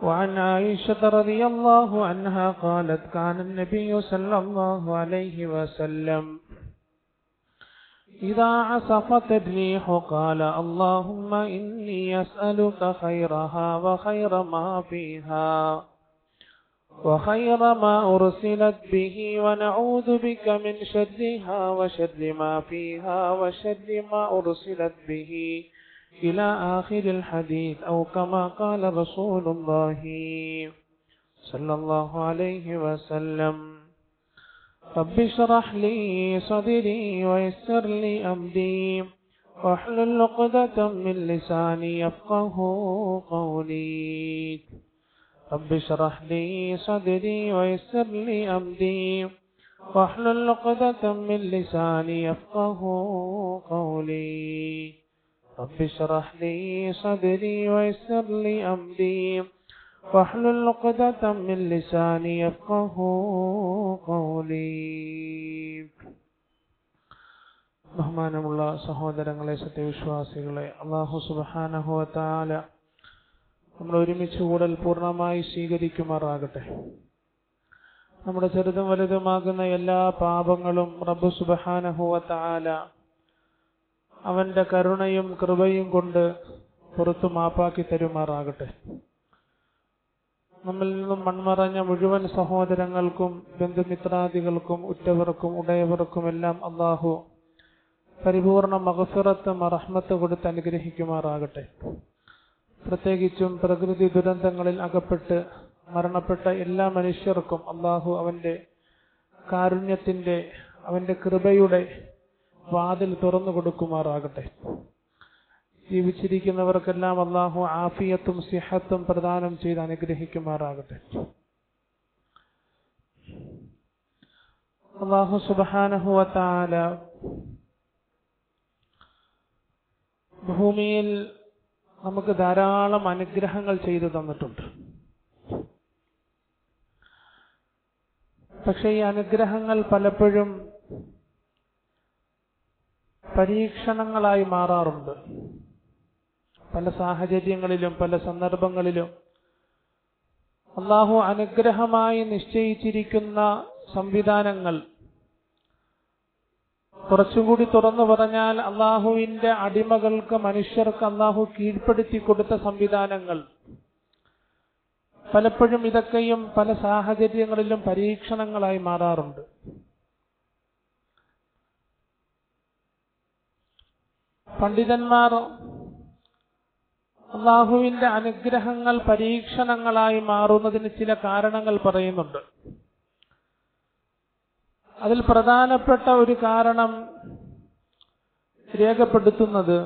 وعن عائشة رضي الله عنها قالت كان النبي صلى الله عليه وسلم إذا عصفت الريح قال اللهم إني أسألك خيرها وخير ما فيها وخير ما أرسلت به ونعوذ بك من شرها وشر ما فيها وشر ما أرسلت به إلى آخر الحديث أو كما قال رسول الله صلى الله عليه وسلم رب اشرح لي صدري ويسر لي أمري واحلل عقدة من لساني يفقه قولي رب اشرح لي صدري ويسر لي أمري واحلل عقدة من لساني يفقه قولي رب اشرح لي صدري ويسر لي أمري واحلل عقدة من لساني يفقه قولي. ബഹുമാനമുള്ള സഹോദരങ്ങളെ, സത്യവിശ്വാസികളെ, അല്ലാഹു സുബ്ഹാനഹു വ തആല നമ്മൾ ഒരുമിച്ച് കൂടൽ പൂർണ്ണമായി സ്വീകരിക്കുമാറാകട്ടെ. നമ്മുടെ ചെറുതും വലുതുമാകുന്ന എല്ലാ പാപങ്ങളും റബ്ബ് സുബ്ഹാനഹു വ തആല അവന്റെ കരുണയും കൃപയും കൊണ്ട് പുറത്തു മാപ്പാക്കി തരുമാറാകട്ടെ. നമ്മിൽ നിന്നും മൺമറഞ്ഞ മുഴുവൻ സഹോദരങ്ങൾക്കും ബന്ധുമിത്രാദികൾക്കും ഉറ്റവർക്കും ഉടയവർക്കും എല്ലാം അല്ലാഹു പരിപൂർണ മഗ്ഫിറത്ത് റഹ്മത്ത് കൊടുത്ത് അനുഗ്രഹിക്കുമാറാകട്ടെ. പ്രത്യേകിച്ചും പ്രകൃതി ദുരന്തങ്ങളിൽ അകപ്പെട്ട് മരണപ്പെട്ട എല്ലാ മനുഷ്യർക്കും അല്ലാഹു അവന്റെ കാരുണ്യത്തിന്റെ അവന്റെ കൃപയുടെ വാതിൽ തുറന്നു കൊടുക്കുമാറാകട്ടെ. ജീവിച്ചിരിക്കുന്നവർക്കെല്ലാം അല്ലാഹു ആഫിയത്തും സിഹത്തും പ്രദാനം ചെയ്ത് അനുഗ്രഹിക്കുമാറാകട്ടെ. അല്ലാഹു സുബ്ഹാനഹു വ തആല ഭൂമിയിൽ നമുക്ക് ധാരാളം അനുഗ്രഹങ്ങൾ ചെയ്തു തന്നിട്ടുണ്ട്. പക്ഷെ ഈ അനുഗ്രഹങ്ങൾ പലപ്പോഴും പരീക്ഷണങ്ങളായി മാറാറുണ്ട്. പല സാഹചര്യങ്ങളിലും പല സന്ദർഭങ്ങളിലും അല്ലാഹു അനുഗ്രഹമായി നിശ്ചയിച്ചിരിക്കുന്ന സംവിധാനങ്ങൾ, കുറച്ചുകൂടി തുറന്നു പറഞ്ഞാൽ അല്ലാഹുവിന്റെ അടിമകൾക്ക്, മനുഷ്യർക്ക് അല്ലാഹു കീഴ്പ്പെടുത്തി കൊടുത്ത സംവിധാനങ്ങൾ, പലപ്പോഴും ഇതൊക്കെയും പല സാഹചര്യങ്ങളിലും പരീക്ഷണങ്ങളായി മാറാറുണ്ട്. പണ്ഡിതന്മാർ അല്ലാഹുവിന്റെ അനുഗ്രഹങ്ങൾ പരീക്ഷണങ്ങളായി മാറുന്നതിന് ചില കാരണങ്ങൾ പറയുന്നുണ്ട്. അതിൽ പ്രധാനപ്പെട്ട ഒരു കാരണം രേഖപ്പെടുത്തുന്നത്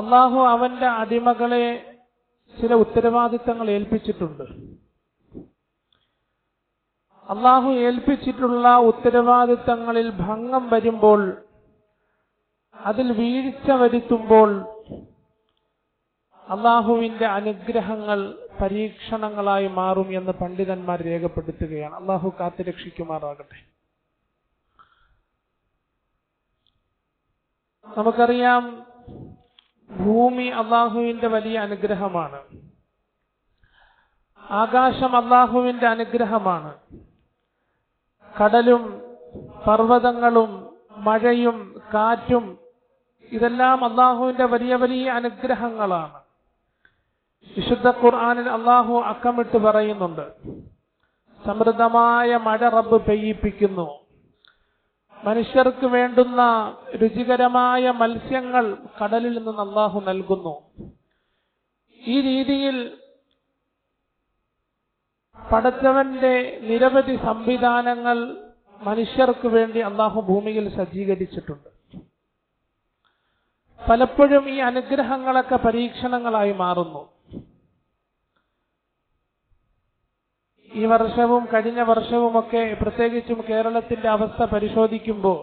അല്ലാഹു അവന്റെ അടിമകളെ ചില ഉത്തരവാദിത്തങ്ങൾ ഏൽപ്പിച്ചിട്ടുണ്ട്. അല്ലാഹു ഏൽപ്പിച്ചിട്ടുള്ള ഉത്തരവാദിത്തങ്ങളിൽ ഭംഗം വരുമ്പോൾ, അതിൽ വീഴ്ച വരുത്തുമ്പോൾ അല്ലാഹുവിന്റെ അനുഗ്രഹങ്ങൾ പരീക്ഷണങ്ങളായി മാറും എന്ന് പണ്ഡിതന്മാർ രേഖപ്പെടുത്തുകയാണ്. അല്ലാഹു കാത്തുരക്ഷിക്കുമാറാകട്ടെ. നമുക്കറിയാം, ഭൂമി അല്ലാഹുവിന്റെ വലിയ അനുഗ്രഹമാണ്. ആകാശം അല്ലാഹുവിന്റെ അനുഗ്രഹമാണ്. കടലും പർവ്വതങ്ങളും മഴയും കാറ്റും ഇതെല്ലാം അല്ലാഹുവിന്റെ വലിയ വലിയ അനുഗ്രഹങ്ങളാണ്. വിശുദ്ധ ഖുർആനിൽ അല്ലാഹു അക്കമിട്ട് പറയുന്നുണ്ട്, സമൃദ്ധമായ മഴ റബ്ബ് പെയ്യിപ്പിക്കുന്നു, മനുഷ്യർക്ക് വേണ്ടുന്ന രുചികരമായ മത്സ്യങ്ങൾ കടലിൽ നിന്ന് അല്ലാഹു നൽകുന്നു. ഈ രീതിയിൽ പടച്ചവന്റെ നിരവധി സംവിധാനങ്ങൾ മനുഷ്യർക്ക് വേണ്ടി അല്ലാഹു ഭൂമിയിൽ സജ്ജീകരിച്ചിട്ടുണ്ട്. പലപ്പോഴും ഈ അനുഗ്രഹങ്ങളൊക്കെ പരീക്ഷണങ്ങളായി മാറുന്നു. ഈ വർഷവും കഴിഞ്ഞ വർഷവുമൊക്കെ പ്രത്യേകിച്ചും കേരളത്തിന്റെ അവസ്ഥ പരിശോധിക്കുമ്പോൾ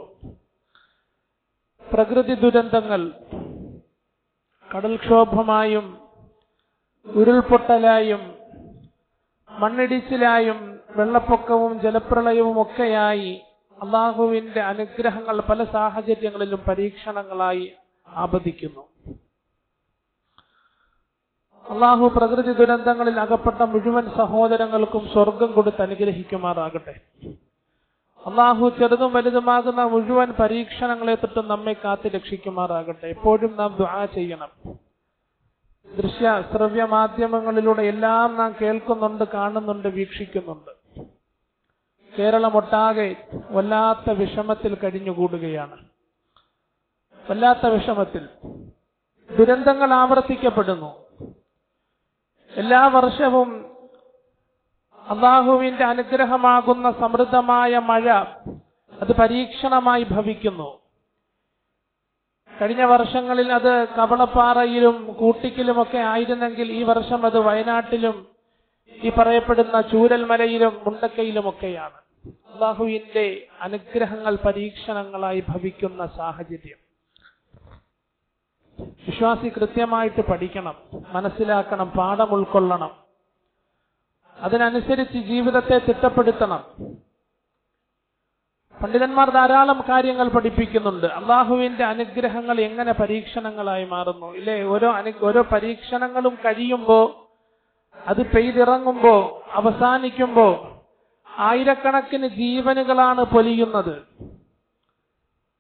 പ്രകൃതി ദുരന്തങ്ങൾ, കടൽക്ഷോഭമായും ഉരുൾപൊട്ടലായും മണ്ണിടിച്ചിലായും വെള്ളപ്പൊക്കവും ജലപ്രളയവും ഒക്കെയായി അല്ലാഹുവിന്റെ അനുഗ്രഹങ്ങൾ പല സാഹചര്യങ്ങളിലും പരീക്ഷണങ്ങളായി ആപതിക്കുന്നു. അള്ളാഹു പ്രകൃതി ദുരന്തങ്ങളിൽ അകപ്പെട്ട മുഴുവൻ സഹോദരങ്ങൾക്കും സ്വർഗം കൊടുത്ത് അനുഗ്രഹിക്കുമാറാകട്ടെ. അള്ളാഹു ചെറുതും വലുതുമാകുന്ന മുഴുവൻ പരീക്ഷണങ്ങളെ തൊട്ടും നമ്മെ കാത്ത് രക്ഷിക്കുമാറാകട്ടെ. എപ്പോഴും നാം ദുആ ചെയ്യണം. ദൃശ്യ ശ്രവ്യ മാധ്യമങ്ങളിലൂടെ എല്ലാം നാം കേൾക്കുന്നുണ്ട്, കാണുന്നുണ്ട്, വീക്ഷിക്കുന്നുണ്ട്. കേരളമൊട്ടാകെ വല്ലാത്ത വിഷമത്തിൽ കഴിഞ്ഞുകൂടുകയാണ്. വല്ലാത്ത വിഷമത്തിൽ ദുരന്തങ്ങൾ ആവർത്തിക്കപ്പെടുന്നു. എല്ലാ വർഷവും അള്ളാഹുവിന്റെ അനുഗ്രഹമാകുന്ന സമൃദ്ധമായ മഴ അത് പരീക്ഷണമായി ഭവിക്കുന്നു. കഴിഞ്ഞ വർഷങ്ങളിൽ അത് കവളപ്പാറയിലും കൂട്ടിക്കലുമൊക്കെ ആയിരുന്നെങ്കിൽ ഈ വർഷം അത് വയനാട്ടിലും ഈ പറയപ്പെടുന്ന ചൂരൽമലയിലും മുണ്ടക്കയിലുമൊക്കെയാണ്. അള്ളാഹുവിന്റെ അനുഗ്രഹങ്ങൾ പരീക്ഷണങ്ങളായി ഭവിക്കുന്ന സാഹചര്യം. വിശ്വാസി കൃത്യമായിട്ട് പഠിക്കണം, മനസ്സിലാക്കണം, പാഠം ഉൾക്കൊള്ളണം. അതിനനുസരിച്ച് ജീവിതത്തെ ചിട്ടപ്പെടുത്തണം. പണ്ഡിതന്മാർ ധാരാളം കാര്യങ്ങൾ പഠിപ്പിക്കുന്നുണ്ട്. അള്ളാഹുവിന്റെ അനുഗ്രഹങ്ങൾ എങ്ങനെ പരീക്ഷണങ്ങളായി മാറുന്നു ഇല്ലേ? ഓരോ പരീക്ഷണങ്ങളും കഴിയുമ്പോ, അത് പെയ്തിറങ്ങുമ്പോ, അവസാനിക്കുമ്പോ ആയിരക്കണക്കിന് ജീവനുകളാണ് പൊലിയുന്നത്.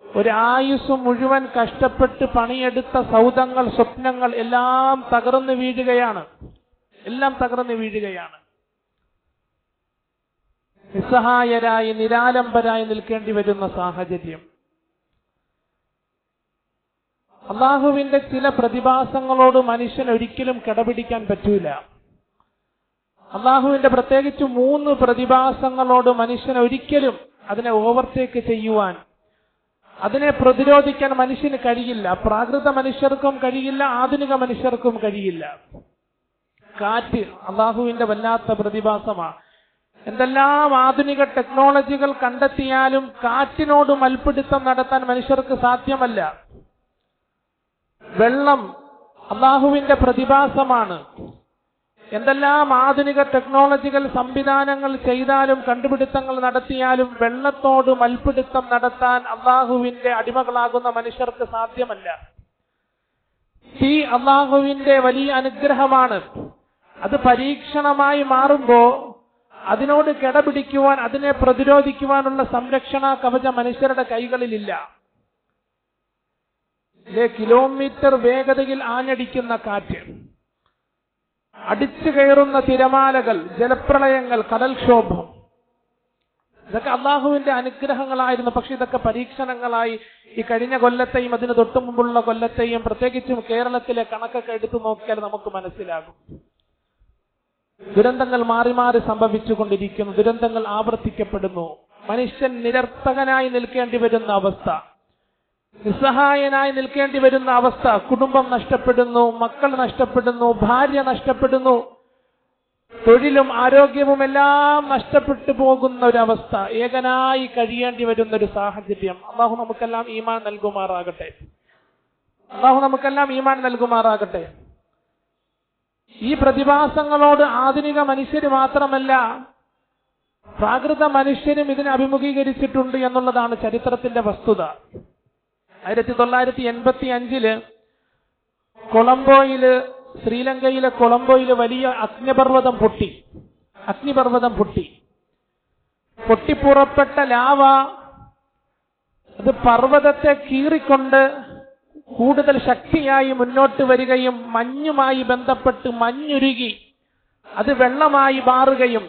ഒരു ആയുസ് മുഴുവൻ കഷ്ടപ്പെട്ട് പണിയെടുത്ത സൗധങ്ങൾ, സ്വപ്നങ്ങൾ എല്ലാം തകർന്നു വീഴുകയാണ്. നിസ്സഹായരായി നിരാലംബരായി നിൽക്കേണ്ടി വരുന്ന സാഹചര്യം. അള്ളാഹുവിന്റെ ചില പ്രതിഭാസങ്ങളോട് മനുഷ്യൻ ഒരിക്കലും കിടപിടിക്കാൻ പറ്റൂല. അള്ളാഹുവിന്റെ പ്രത്യേകിച്ച് 3 പ്രതിഭാസങ്ങളോട് മനുഷ്യൻ ഒരിക്കലും അതിനെ ഓവർടേക്ക് ചെയ്യുവാൻ, അതിനെ പ്രതിരോധിക്കാൻ മനുഷ്യന് കഴിയില്ല. പ്രാകൃത മനുഷ്യർക്കും കഴിയില്ല, ആധുനിക മനുഷ്യർക്കും കഴിയില്ല. കാറ്റ് അള്ളാഹുവിന്റെ വല്ലാത്ത പ്രതിഭാസമാണ്. എന്തെല്ലാം ആധുനിക ടെക്നോളജികൾ കണ്ടെത്തിയാലും കാറ്റിനോട് മൽപ്പിടുത്തം നടത്താൻ മനുഷ്യർക്ക് സാധ്യമല്ല. വെള്ളം അള്ളാഹുവിന്റെ പ്രതിഭാസമാണ്. എന്തെല്ലാം ആധുനിക ടെക്നോളജികൾ സംവിധാനങ്ങൾ ചെയ്താലും കണ്ടുപിടുത്തങ്ങൾ നടത്തിയാലും വെള്ളത്തോട് മൽപ്പിടുത്തം നടത്താൻ അള്ളാഹുവിന്റെ അടിമകളാകുന്ന മനുഷ്യർക്ക് സാധ്യമല്ല. തീ അള്ളാഹുവിന്റെ വലിയ അനുഗ്രഹമാണ്. അത് പരീക്ഷണമായി മാറുമ്പോ അതിനോട് കിടപിടിക്കുവാൻ, അതിനെ പ്രതിരോധിക്കുവാനുള്ള സംരക്ഷണ കവചം മനുഷ്യരുടെ കൈകളിലില്ല. കിലോമീറ്റർ വേഗതയിൽ ആഞ്ഞടിക്കുന്ന കാറ്റ്, അടിച്ചു കയറുന്ന തിരമാലകൾ, ജലപ്രളയങ്ങൾ, കടൽക്ഷോഭം, ഇതൊക്കെ അള്ളാഹുവിന്റെ അനുഗ്രഹങ്ങളായിരുന്നു. പക്ഷെ ഇതൊക്കെ പരീക്ഷണങ്ങളായി ഈ കഴിഞ്ഞ കൊല്ലത്തെയും അതിന് തൊട്ടു മുമ്പുള്ള കൊല്ലത്തെയും പ്രത്യേകിച്ചും കേരളത്തിലെ കണക്കൊക്കെ എടുത്തു നോക്കിയാൽ നമുക്ക് മനസ്സിലാകും. ദുരന്തങ്ങൾ മാറി മാറി സംഭവിച്ചുകൊണ്ടിരിക്കുന്നു. ദുരന്തങ്ങൾ ആവർത്തിക്കപ്പെടുന്നു. മനുഷ്യൻ നിരർത്ഥകനായി നിൽക്കേണ്ടി വരുന്ന അവസ്ഥ, നിസ്സഹായനായി നിൽക്കേണ്ടി വരുന്ന അവസ്ഥ. കുടുംബം നഷ്ടപ്പെടുന്നു, മക്കൾ നഷ്ടപ്പെടുന്നു, ഭാര്യ നഷ്ടപ്പെടുന്നു, തൊഴിലും ആരോഗ്യവും എല്ലാം നഷ്ടപ്പെട്ടു പോകുന്ന ഒരവസ്ഥ, ഏകനായി കഴിയേണ്ടി വരുന്ന ഒരു സാഹചര്യം. അള്ളാഹു നമുക്കെല്ലാം ഈമാൻ നൽകുമാറാകട്ടെ. ഈ പ്രതിഭാസങ്ങളോട് ആധുനിക മനുഷ്യര് മാത്രമല്ല, പ്രാകൃത മനുഷ്യരും ഇതിനെ അഭിമുഖീകരിച്ചിട്ടുണ്ട് എന്നുള്ളതാണ് ചരിത്രത്തിന്റെ വസ്തുത. 1985 കൊളംബോയില്, ശ്രീലങ്കയിലെ കൊളംബോയില് വലിയ അഗ്നിപർവ്വതം പൊട്ടി. പൊട്ടിപ്പുറപ്പെട്ട ലാവ അത് പർവ്വതത്തെ കീറിക്കൊണ്ട് കൂടുതൽ ശക്തിയായി മുന്നോട്ട് വരികയും മഞ്ഞുമായി ബന്ധപ്പെട്ട് മഞ്ഞുരുകി അത് വെള്ളമായി മാറുകയും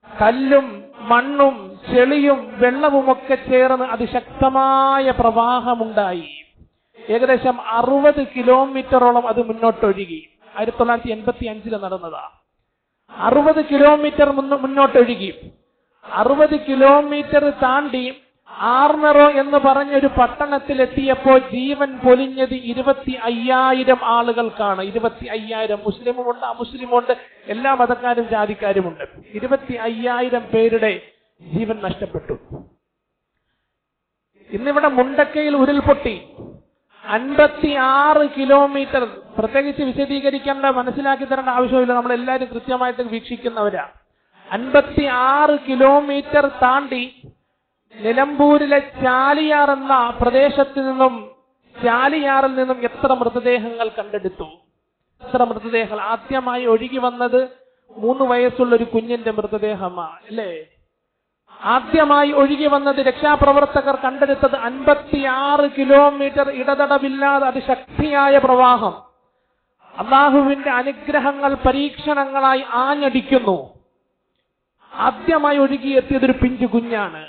കല്ലും മണ്ണും ചെളിയും വെള്ളവുമൊക്കെ ചേർന്ന് അതിശക്തമായ പ്രവാഹമുണ്ടായി. ഏകദേശം 60 കിലോമീറ്ററോളം അത് മുന്നോട്ടൊഴുകി. 1985 നടന്നതാ. 60 കിലോമീറ്റർ മുന്നോട്ടൊഴുകി. 60 കിലോമീറ്റർ താണ്ടി ആർമറോ എന്ന് പറഞ്ഞൊരു പട്ടണത്തിലെത്തിയപ്പോൾ ജീവൻ പൊലിഞ്ഞത് 25,000 ആളുകൾക്കാണ്. 25,000. മുസ്ലിമുമുണ്ട്, അമുസ്ലിമുണ്ട്, എല്ലാ മതക്കാരും ജാതിക്കാരുമുണ്ട്. 25,000 പേരുടെ ജീവൻ നഷ്ടപ്പെട്ടു. ഇന്നിവിടെ മുണ്ടക്കയിൽ ഉരുൾപൊട്ടി. 56 കിലോമീറ്റർ. പ്രത്യേകിച്ച് വിശദീകരിക്കേണ്ട, മനസ്സിലാക്കി തരേണ്ട ആവശ്യമില്ല, നമ്മളെല്ലാവരും കൃത്യമായിട്ട് വീക്ഷിക്കുന്നവരാ. 56 കിലോമീറ്റർ താണ്ടി നിലമ്പൂരിലെ ചാലിയാർ എന്ന പ്രദേശത്ത് നിന്നും, ചാലിയാറിൽ നിന്നും എത്ര മൃതദേഹങ്ങൾ കണ്ടെടുത്തു. എത്ര മൃതദേഹങ്ങൾ ആദ്യമായി ഒഴുകി വന്നത് 3 വയസ്സുള്ള ഒരു കുഞ്ഞിന്റെ മൃതദേഹമാണ് അല്ലേ? ആദ്യമായി ഒഴുകി വന്നത് രക്ഷാപ്രവർത്തകർ കണ്ടെടുത്തത് 56 കിലോമീറ്റർ ഇടതടവില്ലാതെ അതിശക്തിയായ പ്രവാഹം. അള്ളാഹുവിന്റെ അനുഗ്രഹങ്ങൾ പരീക്ഷണങ്ങളായി ആഞ്ഞടിക്കുന്നു. ആദ്യമായി ഒഴുകിയെത്തിയതൊരു പിഞ്ചു കുഞ്ഞാണ്.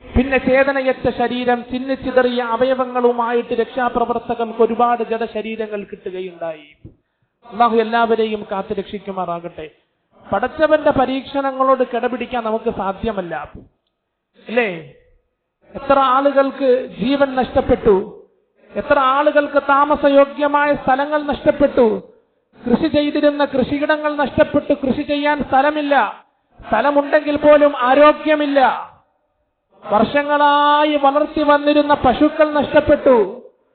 പിന്നെ ചേതനയറ്റ ശരീരം, ചിന്നിച്ചിതറിയ അവയവങ്ങളുമായിട്ട് രക്ഷാപ്രവർത്തകർക്ക് ഒരുപാട് ജഡശരീരങ്ങൾ കിട്ടുകയുണ്ടായി. അള്ളാഹു എല്ലാവരെയും കാത്തു രക്ഷിക്കുമാറാകട്ടെ. പടച്ചവന്റെ പരീക്ഷണങ്ങളോട് കിടപിടിക്കാൻ നമുക്ക് സാധ്യമല്ല അല്ലേ? എത്ര ആളുകൾക്ക് ജീവൻ നഷ്ടപ്പെട്ടു, എത്ര ആളുകൾക്ക് താമസയോഗ്യമായ സ്ഥലങ്ങൾ നഷ്ടപ്പെട്ടു, കൃഷി ചെയ്തിരുന്ന കൃഷിയിടങ്ങൾ നഷ്ടപ്പെട്ടു, കൃഷി ചെയ്യാൻ സ്ഥലമില്ല, സ്ഥലമുണ്ടെങ്കിൽ പോലും ആരോഗ്യമില്ല, വർഷങ്ങളായി വളർത്തി വന്നിരുന്ന പശുക്കൾ നഷ്ടപ്പെട്ടു,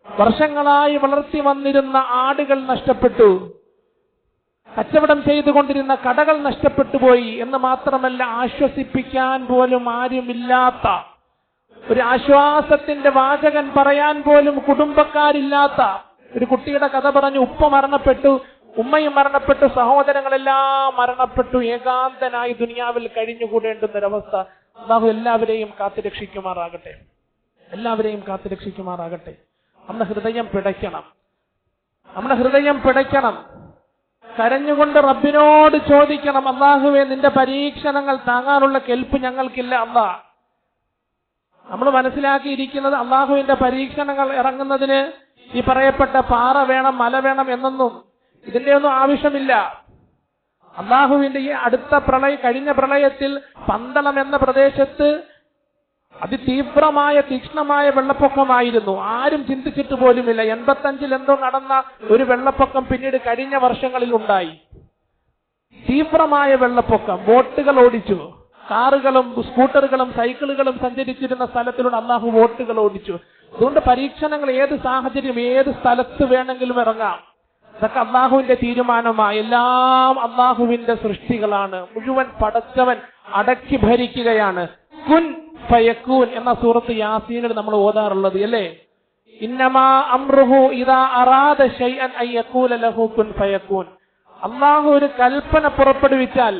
വർഷങ്ങളായി വളർത്തി വന്നിരുന്ന ആടുകൾ നഷ്ടപ്പെട്ടു, കച്ചവടം ചെയ്തുകൊണ്ടിരുന്ന കടകൾ നഷ്ടപ്പെട്ടു പോയി എന്ന് മാത്രമല്ല, ആശ്വസിപ്പിക്കാൻ പോലും ആരുമില്ലാത്ത, ഒരു ആശ്വാസത്തിന്റെ വാചകൻ പറയാൻ പോലും കുടുംബക്കാരില്ലാത്ത ഒരു കുട്ടിയുടെ കഥ പറഞ്ഞു. ഉപ്പ മരണപ്പെട്ടു, ഉമ്മയും മരണപ്പെട്ടു, സഹോദരങ്ങളെല്ലാം മരണപ്പെട്ടു, ഏകാന്തനായി ദുനിയാവിൽ കഴിഞ്ഞുകൂടേണ്ടുന്നൊരവസ്ഥ. അല്ലാഹു എല്ലാവരെയും കാത്തുരക്ഷിക്കുമാറാകട്ടെ, എല്ലാവരെയും കാത്തുരക്ഷിക്കുമാറാകട്ടെ. നമ്മുടെ ഹൃദയം പിടയ്ക്കണം, നമ്മുടെ ഹൃദയം പിടയ്ക്കണം. കരഞ്ഞുകൊണ്ട് റബ്ബിനോട് ചോദിക്കണം, അല്ലാഹുവേ നിന്റെ പരീക്ഷണങ്ങൾ താങ്ങാനുള്ള കെൽപ്പ് ഞങ്ങൾക്കില്ല അല്ലാ. നമ്മൾ മനസ്സിലാക്കിയിരിക്കുന്നത് അല്ലാഹുവിന്റെ പരീക്ഷണങ്ങൾ ഇറങ്ങുന്നതിന് ഈ പറയപ്പെട്ട പാറ വേണം, മല വേണം എന്നൊന്നും ഇതിന്റെ ഒന്നും ആവശ്യമില്ല. അല്ലാഹുവിന്റെ ഈ അടുത്ത കഴിഞ്ഞ പ്രളയത്തിൽ പന്തളം എന്ന പ്രദേശത്ത് അതിതീവ്രമായ തീക്ഷ്ണമായ വെള്ളപ്പൊക്കമായിരുന്നു. ആരും ചിന്തിച്ചിട്ട് പോലുമില്ല. 85 എന്തോ നടന്ന ഒരു വെള്ളപ്പൊക്കം പിന്നീട് കഴിഞ്ഞ വർഷങ്ങളിൽ ഉണ്ടായി. തീവ്രമായ വെള്ളപ്പൊക്കം. ബോട്ടുകൾ ഓടിച്ചു, കാറുകളും സ്കൂട്ടറുകളും സൈക്കിളുകളും സഞ്ചരിച്ചിരുന്ന സ്ഥലത്തിലൂടെ അള്ളാഹു ബോട്ടുകൾ ഓടിച്ചു. അതുകൊണ്ട് പരീക്ഷണങ്ങൾ ഏത് സാഹചര്യം, ഏത് സ്ഥലത്ത് വേണമെങ്കിലും ഇറങ്ങാം. അതൊക്കെ അള്ളാഹുവിന്റെ തീരുമാനമായി. എല്ലാം അള്ളാഹുവിന്റെ സൃഷ്ടികളാണ്. മുഴുവൻ പടച്ചവൻ അടക്കി ഭരിക്കുകയാണ്. കുൻ ഫയക്കൂൻ എന്ന സൂറത്ത് യാസീനിൽ നമ്മൾ ഓതാറുള്ളത് അല്ലേ? ഇന്നമാ അംറുഹു ഇദാ അറാദ ശൈഅൻ അൻ യഖൂല ലഹു കുൻ ഫയക്കൂൻ. അള്ളാഹു ഒരു കൽപ്പന പുറപ്പെടുവിച്ചാൽ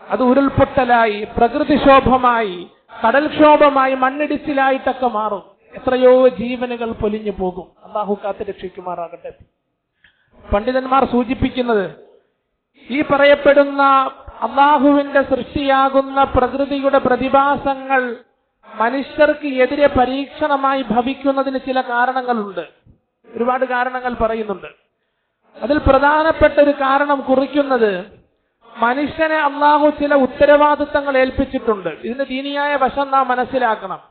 അത് ഉരുൾപൊട്ടലായി, പ്രകൃതിക്ഷോഭമായി, കടൽക്ഷോഭമായി, മണ്ണിടിച്ചിലായിട്ടൊക്കെ മാറും. എത്രയോ ജീവനുകൾ പൊലിഞ്ഞു പോകും. അള്ളാഹു കാത്ത് രക്ഷിക്കുമാറാകട്ടെ. പണ്ഡിതന്മാർ സൂചിപ്പിക്കുന്നത് ഈ പറയപ്പെടുന്ന അള്ളാഹുവിന്റെ സൃഷ്ടിയാകുന്ന പ്രകൃതിയുടെ പ്രതിഭാസങ്ങൾ മനുഷ്യർക്ക് എതിരെ പരീക്ഷണമായി ഭവിക്കുന്നതിന് ചില കാരണങ്ങളുണ്ട്. ഒരുപാട് കാരണങ്ങൾ പറയുന്നുണ്ട്. അതിൽ പ്രധാനപ്പെട്ട ഒരു കാരണം കുറിക്കുന്നത് മനുഷ്യനെ അള്ളാഹു ചില ഉത്തരവാദിത്തങ്ങൾ ഏൽപ്പിച്ചിട്ടുണ്ട്. ഇതിന്റെ ദീനിയായ വശം നാം മനസ്സിലാക്കണം.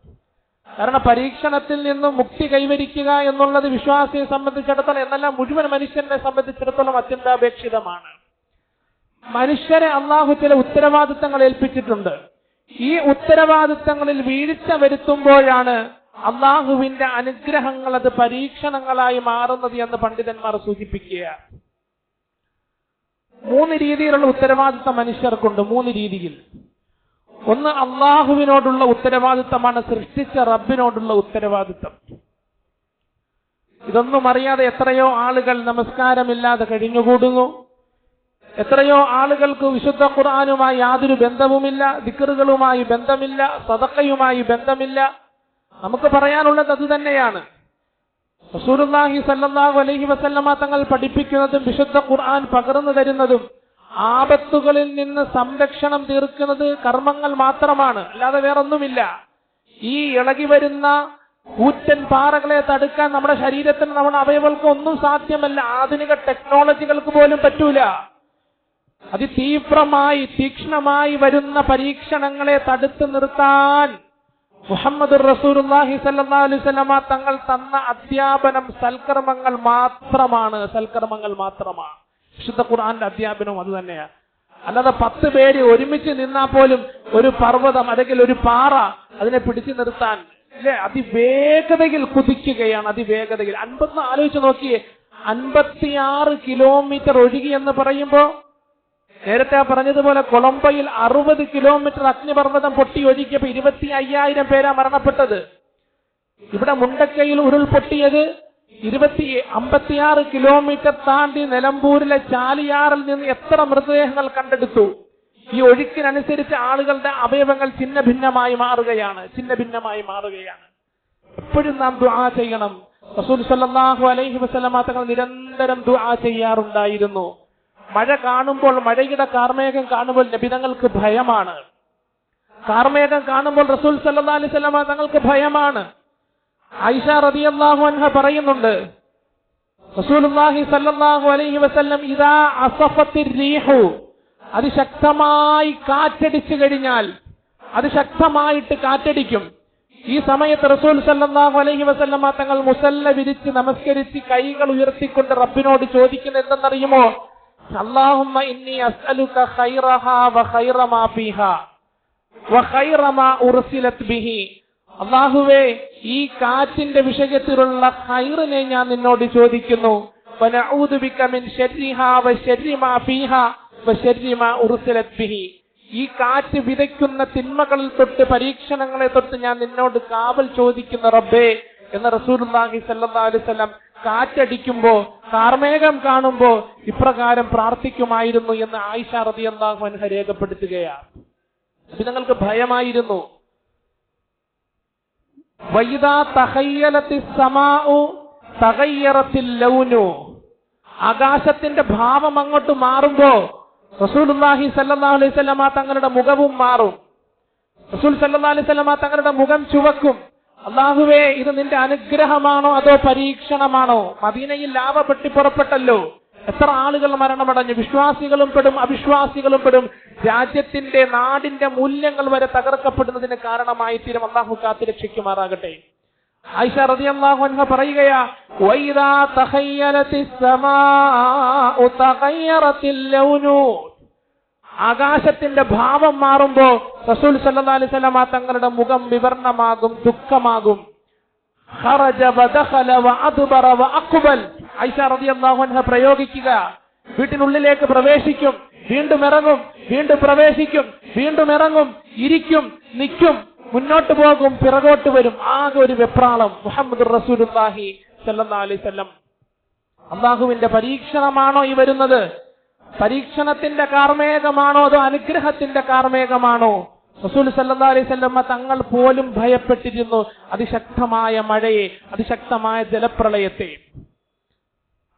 കാരണം പരീക്ഷണത്തിൽ നിന്നും മുക്തി കൈവരിക്കുക എന്നുള്ളത് വിശ്വാസിയെ സംബന്ധിച്ചിടത്തോളം എന്നല്ല മുഴുവൻ മനുഷ്യനെ സംബന്ധിച്ചിടത്തോളം അത്യന്താപേക്ഷിതമാണ്. മനുഷ്യരെ അള്ളാഹു ചില ഉത്തരവാദിത്തങ്ങൾ ഏൽപ്പിച്ചിട്ടുണ്ട്. ഈ ഉത്തരവാദിത്തങ്ങളിൽ വീഴ്ച വരുത്തുമ്പോഴാണ് അള്ളാഹുവിന്റെ അനുഗ്രഹങ്ങൾ അത് പരീക്ഷണങ്ങളായി മാറുന്നത് എന്ന് പണ്ഡിതന്മാർ സൂചിപ്പിക്കുക. 3 രീതിയിലുള്ള ഉത്തരവാദിത്തം മനുഷ്യർക്കുണ്ട്. 3 രീതിയിൽ. ഒന്ന് അള്ളാഹുവിനോടുള്ള ഉത്തരവാദിത്തമാണ്, സൃഷ്ടിച്ച റബ്ബിനോടുള്ള ഉത്തരവാദിത്തം. ഇതൊന്നും അറിയാതെ എത്രയോ ആളുകൾ നമസ്കാരമില്ലാതെ കഴിഞ്ഞുകൂടുന്നു. എത്രയോ ആളുകൾക്ക് വിശുദ്ധ ഖുർആനുമായി യാതൊരു ബന്ധവുമില്ല, ദിക്റുകളുമായി ബന്ധമില്ല, സദഖയുമായി ബന്ധമില്ല. നമുക്ക് പറയാനുള്ളത് അത് തന്നെയാണ്. റസൂലുള്ളാഹി സ്വല്ലല്ലാഹു അലൈഹി വസല്ലമ തങ്ങൾ പഠിപ്പിക്കുന്നതും വിശുദ്ധ ഖുർആൻ പകർന്നു തരുന്നതും ആപത്തുകളിൽ നിന്ന് സംരക്ഷണം തീർക്കുന്നത് കർമ്മങ്ങൾ മാത്രമാണ്, അല്ലാതെ വേറൊന്നുമില്ല. ഈ ഇളകി വരുന്ന കൂറ്റൻ പാറകളെ തടുക്കാൻ നമ്മുടെ ശരീരത്തിന്, നമ്മുടെ അവയവങ്ങൾക്ക് ഒന്നും സാധ്യമല്ല. ആധുനിക ടെക്നോളജികൾക്ക് പോലും പറ്റൂല. അതിതീവ്രമായി തീക്ഷ്ണമായി വരുന്ന പരീക്ഷണങ്ങളെ തടുത്തു നിർത്താൻ മുഹമ്മദ് റസൂലുള്ളാഹി സ്വല്ലല്ലാഹു അലൈഹി വസല്ലമ തങ്ങൾ തന്ന അധ്യാപനം സൽക്കർമ്മങ്ങൾ മാത്രമാണ്. സൽക്കർമ്മങ്ങൾ മാത്രമാണ്. വിശുദ്ധ ഖുർആന്റെ അധ്യാപനവും അത് തന്നെയാണ്. അല്ലാതെ 10 പേര് ഒരുമിച്ച് നിന്നാൽ പോലും ഒരു പർവ്വതം അല്ലെങ്കിൽ ഒരു പാറ അതിനെ പിടിച്ചു നിർത്താൻ അല്ലെ അതിവേഗതയിൽ കുതിക്കുകയാണ്. അതിവേഗതയിൽ ആലോചിച്ച് നോക്കിയേ, 56 കിലോമീറ്റർ ഒഴുകി എന്ന് പറയുമ്പോ നേരത്തെ പറഞ്ഞതുപോലെ കൊളംബോയിൽ 60 കിലോമീറ്റർ അഗ്നിപർവ്വതം പൊട്ടി ഒഴുകിയപ്പോ 25,000 പേരാ മരണപ്പെട്ടത്. ഇവിടെ മുണ്ടക്കയിൽ ഉരുൾപൊട്ടിയത് 56 കിലോമീറ്റർ താണ്ടി നിലമ്പൂരിലെ ചാലിയാറിൽ നിന്ന് എത്ര മൃതദേഹങ്ങൾ കണ്ടെടുത്തു. ഈ ഒഴുക്കിനനുസരിച്ച് ആളുകളുടെ അവയവങ്ങൾ ഛിന്ന ഭിന്നമായി മാറുകയാണ്. എപ്പോഴും നാം ദുആ ചെയ്യണം. റസൂൽ സല്ലല്ലാഹു അലൈഹി വസല്ലമ തങ്ങൾ നിരന്തരം ദുആ ചെയ്യാറുണ്ടായിരുന്നു. മഴ കാണുമ്പോൾ, മഴയുടെ കാർമേഘം കാണുമ്പോൾ നബി തങ്ങൾക്ക് ഭയമാണ്. കാർമേഘം കാണുമ്പോൾ റസൂൽ സല്ലല്ലാഹു അലൈഹി വസല്ലമ തങ്ങൾക്ക് ഭയമാണ്. ആയിഷ റളിയല്ലാഹു അൻഹ പറയുന്നുണ്ട്, റസൂലുള്ളാഹി സല്ലല്ലാഹു അലൈഹി വസല്ലം ഇദാ അസഫത്തിർ റീഹു, അതിശക്തമായി കാറ്റടിച്ചു കഴിഞ്ഞാൽ, അതിശക്തമായിട്ട് കാറ്റടിക്കും. ഈ സമയത്ത് റസൂൽ സല്ലല്ലാഹു അലൈഹി വസല്ലമ തങ്ങൾ മുസല്ല വിരിച്ച് നമസ്കരിച്ച് കൈകൾ ഉയർത്തിക്കൊണ്ട് റബ്ബിനോട് ചോദിക്കുന്നത് എന്തെന്നറിയുമോ? അല്ലാഹുമ്മ ഇന്നി അസ്അലുക ഖൈറഹാ വ ഖൈറ മാ ഫീഹാ വ ഖൈറ മാ ഉർസിലത് ബിഹി. അല്ലാഹുവേ, ഈ കാറ്റിന്റെ വിഷയത്തിലുള്ള ഖൈറിനെ ഞാൻ നിന്നോട് ചോദിക്കുന്നു. വ നഊദു ബിക മിൻ ശർരിഹാ വ ശർരി മാ ഫീഹാ വ ശർരി മാ ഉർസിലത് ബിഹി. ഈ കാറ്റ് വിതയ്ക്കുന്ന തിന്മകളിൽ തൊട്ട്, പരീക്ഷണങ്ങളെ തൊട്ട് ഞാൻ നിന്നോട് കാവൽ ചോദിക്കുന്ന റബ്ബേ എന്ന് റസൂലുള്ളാഹി സ്വല്ലല്ലാഹു അലൈഹി വസല്ലം കാറ്റടിക്കുമ്പോ, കാർമേഘം കാണുമ്പോ ഇപ്രകാരം പ്രാർത്ഥിക്കുമായിരുന്നു എന്ന് ആയിഷ റളിയല്ലാഹു അൻഹ രേഖപ്പെടുത്തുകയാണ്. നിങ്ങൾക്ക് ഭയമായിരുന്നു. വൈദാ തഖയ്യലത്തിസ് സമാഉ തഗയ്യറത്തിൽ ലൗനു. ആകാശത്തിന്റെ ഭാവം അങ്ങോട്ട് മാറുമ്പോ റസൂലുള്ളാഹി സല്ലല്ലാഹു അലൈഹി വസല്ലമ തങ്ങളുടെ മുഖവും മാറും. റസൂൽ സല്ലല്ലാഹു അലൈഹി വസല്ലമ തങ്ങളുടെ മുഖം ചുവക്കും. അല്ലാഹുവേ, ഇത് നിന്റെ അനുഗ്രഹമാണോ അതോ പരീക്ഷണമാണോ? മദീനയിൽ ലാവ പെട്ടി പുറപ്പെട്ടല്ലോ. എത്ര ആളുകൾ മരണമടഞ്ഞു. വിശ്വാസികളും പെടും, അവിശ്വാസികളും പെടും. രാജ്യത്തിന്റെ, നാടിന്റെ മൂല്യങ്ങൾ വരെ തകർക്കപ്പെടുന്നതിന് കാരണമായി തീരും. അല്ലാഹു കാത്തു രക്ഷിക്കുമാറാകട്ടെ. ആയിഷ റളിയല്ലാഹു അൻഹ പറയുകയാ, വൈദാ തഖയ്യലത്തിസ് സമാഉ തഗയ്യറത്തിൽ ലൗനു. ആകാശത്തിന്റെ ഭാവം മാറുമ്പോ റസൂൽ സല്ലല്ലാഹു അലൈഹി വസല്ലമ തങ്ങളുടെ മുഖം വിവർണമാകും, ദുഃഖമാകും. ഖറജ വദഖല വഅദ്ബറ വഅഖ്ബൽ. ആയിഷ റളിയല്ലാഹു അൻഹ പ്രയോഗിക്കുക, വീട്ടിനുള്ളിലേക്ക് പ്രവേശിക്കും, വീണ്ടും ഇറങ്ങും, വീണ്ടും പ്രവേശിക്കും, വീണ്ടും ഇറങ്ങും, ഇരിക്കും, നിൽക്കും, മുന്നോട്ട് പോകും, പിറകോട്ട് വരും. ആകെ ഒരു വെപ്രാളം. മുഹമ്മദുർ റസൂലുള്ളാഹി സ്വല്ലല്ലാഹു അലൈഹി വസല്ലം. അല്ലാഹുവിന്റെ പരീക്ഷണമാണോ ഈ വരുന്നത്? പരീക്ഷണത്തിന്റെ കാർമേഘമാണോ അതോ അനുഗ്രഹത്തിന്റെ കാർമേഘമാണോ? റസൂൽ സല്ലല്ലാഹു അലൈഹി വസല്ലം തങ്ങൾ പോലും ഭയപ്പെട്ടിരുന്നു അതിശക്തമായ മഴയെ, അതിശക്തമായ ജലപ്രളയത്തെ.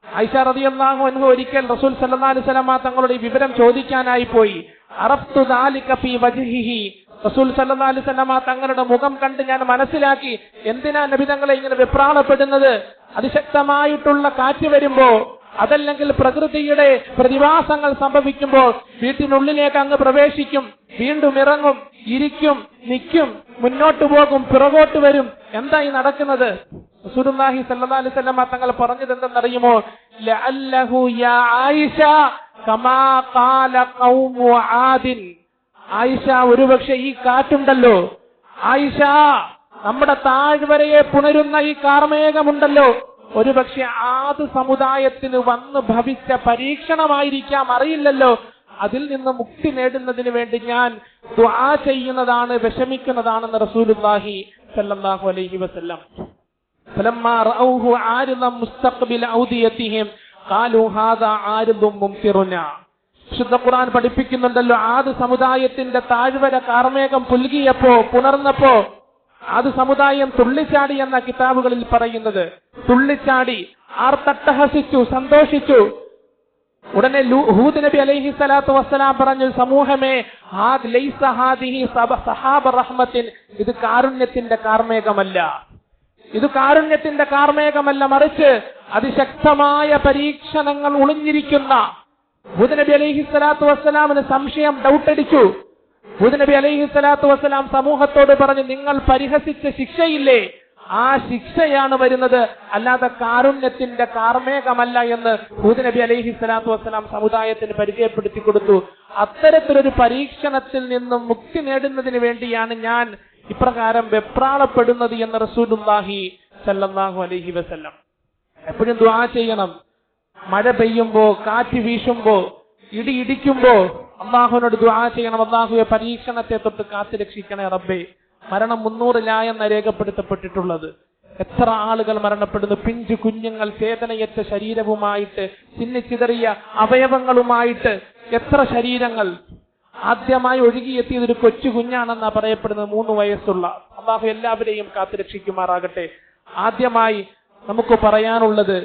ആയിഷ റളിയല്ലാഹു അൻഹ ഒരിക്കൽ റസൂൽ സല്ലല്ലാഹു അലൈഹി വസല്ലം തങ്ങളുടെ വിവരം ചോദിക്കാനായി പോയി. അറഫ്തു ദാലിക ഫീ വജ്ഹിഹി. റസൂൽ സല്ലല്ലാഹു അലൈഹി വസല്ലം തങ്ങളുടെ മുഖം കണ്ട് ഞാൻ മനസ്സിലാക്കി എന്തിനാ നബി തങ്ങളെ ഇങ്ങനെ വെപ്രാളപ്പെടുന്നത്. അതിശക്തമായിട്ടുള്ള കാറ്റ് വരുമ്പോ, അതല്ലെങ്കിൽ പ്രകൃതിയുടെ പ്രതിഭാസങ്ങൾ സംഭവിക്കുമ്പോൾ വീട്ടിനുള്ളിലേക്ക് അങ്ങ് പ്രവേശിക്കും, വീണ്ടും ഇറങ്ങും, ഇരിക്കും, നിൽക്കും, മുന്നോട്ട് പോകും, പിറകോട്ട് വരും. എന്തായി നടക്കുന്നത്? റസൂലുള്ളാഹി സ്വല്ലല്ലാഹു അലൈഹി വസല്ലം തങ്ങൾ പറഞ്ഞത് എന്തെന്നറിയുമോ? ലഅല്ലഹു യാ ആയിഷ കമാ ഖാല ഖൗമു ആദിൻ. ആയിഷ, ഒരുപക്ഷെ ഈ കാറ്റുണ്ടല്ലോ, ആയിഷ, നമ്മുടെ താഴ്വരയെ പുണരുന്ന ഈ കാർമേഘമുണ്ടല്ലോ, ഒരുപക്ഷെ ആദ് സമുദായത്തിന് വന്ന് ഭവിച്ച പരീക്ഷണമായിരിക്കാം, അറിയില്ലല്ലോ. അതിൽ നിന്ന് മുക്തി നേടുന്നതിന് വേണ്ടി ഞാൻ ദുആ ചെയ്യുന്നതാണ്, വിഷമിക്കുന്നതാണെന്ന് റസൂലുള്ളാഹി സ്വല്ലല്ലാഹു അലൈഹി വസല്ലം. ഫലമ്മാ റഔഹു ആരിദൻ മുസ്തഖ്ബില ഔദിയതിഹിം ഖാലു ഹാദാ ആരിദുൻ മുംതിറുനാ. വിശുദ്ധ ഖുർആൻ പഠിപ്പിക്കുന്നുണ്ടല്ലോ, ആദ് സമുദായത്തിന്റെ താഴ്വര കാർമേഘം പുൽകിയപ്പോ, പുണർന്നപ്പോ ആദ് സമുദായം തുള്ളിച്ചാടി എന്ന കിതാബുകളിൽ പറയുന്നത്. തുള്ളിച്ചാടി, ആർത്തട്ടഹസിച്ചു, സന്തോഷിച്ചു. ഉടനെ ഹൂദ് നബി അലൈഹി സ്വലാത്തു വസ്സലാം പറഞ്ഞു, സമൂഹമേ, ലൈസ ഹാദിഹി സഹാബ റഹ്മത്തിൻ. ഇത് കാരുണ്യത്തിന്റെ കാർമേഘമല്ല, ഇത് കാരുണ്യത്തിന്റെ കാർമേഘമല്ല, മറിച്ച് അതിശക്തമായ പരീക്ഷണങ്ങൾ ഒളിഞ്ഞിരിക്കുന്ന. ഹൂദ് നബി അലൈഹി സ്വലാത്തു വസ്സലാമിന് സംശയം, ഡൗട്ടടിച്ചു. ഹൂദ് നബി അലൈഹി സ്വലാത്തു വസ്സലാം സമൂഹത്തോട് പറഞ്ഞു, നിങ്ങൾ പരിഹസിച്ച ശിക്ഷയില്ലേ, ആ ശിക്ഷയാണ് വരുന്നത്, അല്ലാതെ കാരുണ്യത്തിന്റെ കാർമേഘമല്ല എന്ന് ഹൂദ് നബി അലൈഹി സ്വലാത്തു വസ്സലാം സമുദായത്തിന് പരിചയപ്പെടുത്തി കൊടുത്തു. അത്തരത്തിലൊരു പരീക്ഷണത്തിൽ നിന്നും മുക്തി നേടുന്നതിന് വേണ്ടിയാണ് ഞാൻ ഇപ്രകാരം വെപ്രാളപ്പെടുന്നത് എന്ന് റസൂലുള്ളാഹി സ്വല്ലല്ലാഹു അലൈഹി വസല്ലം. എപ്പോഴും ദുആ ചെയ്യണം. മഴ പെയ്യുമ്പോ, കാറ്റ് വീശുമ്പോ, ഇടി ഇടിക്കുമ്പോ അള്ളാഹുവിനോട് ദുആ ചെയ്യണം. അള്ളാഹുവെ, പരീക്ഷണത്തെ തൊട്ട് കാത്തു രക്ഷിക്കണേ റബ്ബേ. മരണം 300 എന്ന് രേഖപ്പെടുത്തപ്പെട്ടിട്ടുള്ളത്. എത്ര ആളുകൾ മരണപ്പെടുന്നു. പിഞ്ചു കുഞ്ഞുങ്ങൾ ചേതനയറ്റ ശരീരവുമായിട്ട്, ചിന്നിച്ചിതറിയ അവയവങ്ങളുമായിട്ട് എത്ര ശരീരങ്ങൾ. ആദ്യമായി ഒഴുകിയെത്തിയത് ഒരു കൊച്ചു കുഞ്ഞാണെന്നാ പറയപ്പെടുന്നത്, 3 വയസ്സുള്ള. അല്ലാഹു എല്ലാവരെയും കാത്തുരക്ഷിക്കുമാറാകട്ടെ. ആദ്യമായി നമുക്ക് പറയാനുള്ളത്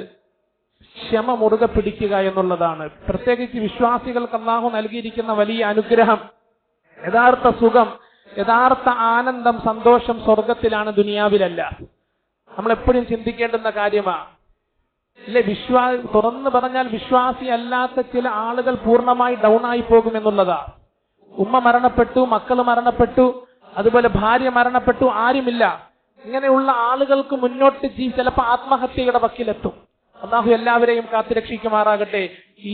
ക്ഷമ മുറുകെ പിടിക്കുക എന്നുള്ളതാണ്. പ്രത്യേകിച്ച് വിശ്വാസികൾക്ക് അല്ലാഹു നൽകിയിരിക്കുന്ന വലിയ അനുഗ്രഹം, യഥാർത്ഥ സുഖം, യഥാർത്ഥ ആനന്ദം, സന്തോഷം സ്വർഗത്തിലാണ്, ദുനിയാവിലല്ല. നമ്മളെപ്പോഴും ചിന്തിക്കേണ്ടുന്ന കാര്യമാണ് അല്ലെ. തുറന്നു പറഞ്ഞാൽ വിശ്വാസി അല്ലാത്ത ചില ആളുകൾ പൂർണ്ണമായി ഡൗൺ ആയി പോകുമെന്നുള്ളതാ. ഉമ്മ മരണപ്പെട്ടു, മക്കൾ മരണപ്പെട്ടു, അതുപോലെ ഭാര്യ മരണപ്പെട്ടു, ആരുമില്ല. ഇങ്ങനെയുള്ള ആളുകൾക്ക് മുന്നോട്ട് ചിലപ്പോൾ ആത്മഹത്യയുടെ വക്കിലെത്തും. അല്ലാഹു എല്ലാവരെയും കാത്തുരക്ഷിക്കുമാറാകട്ടെ.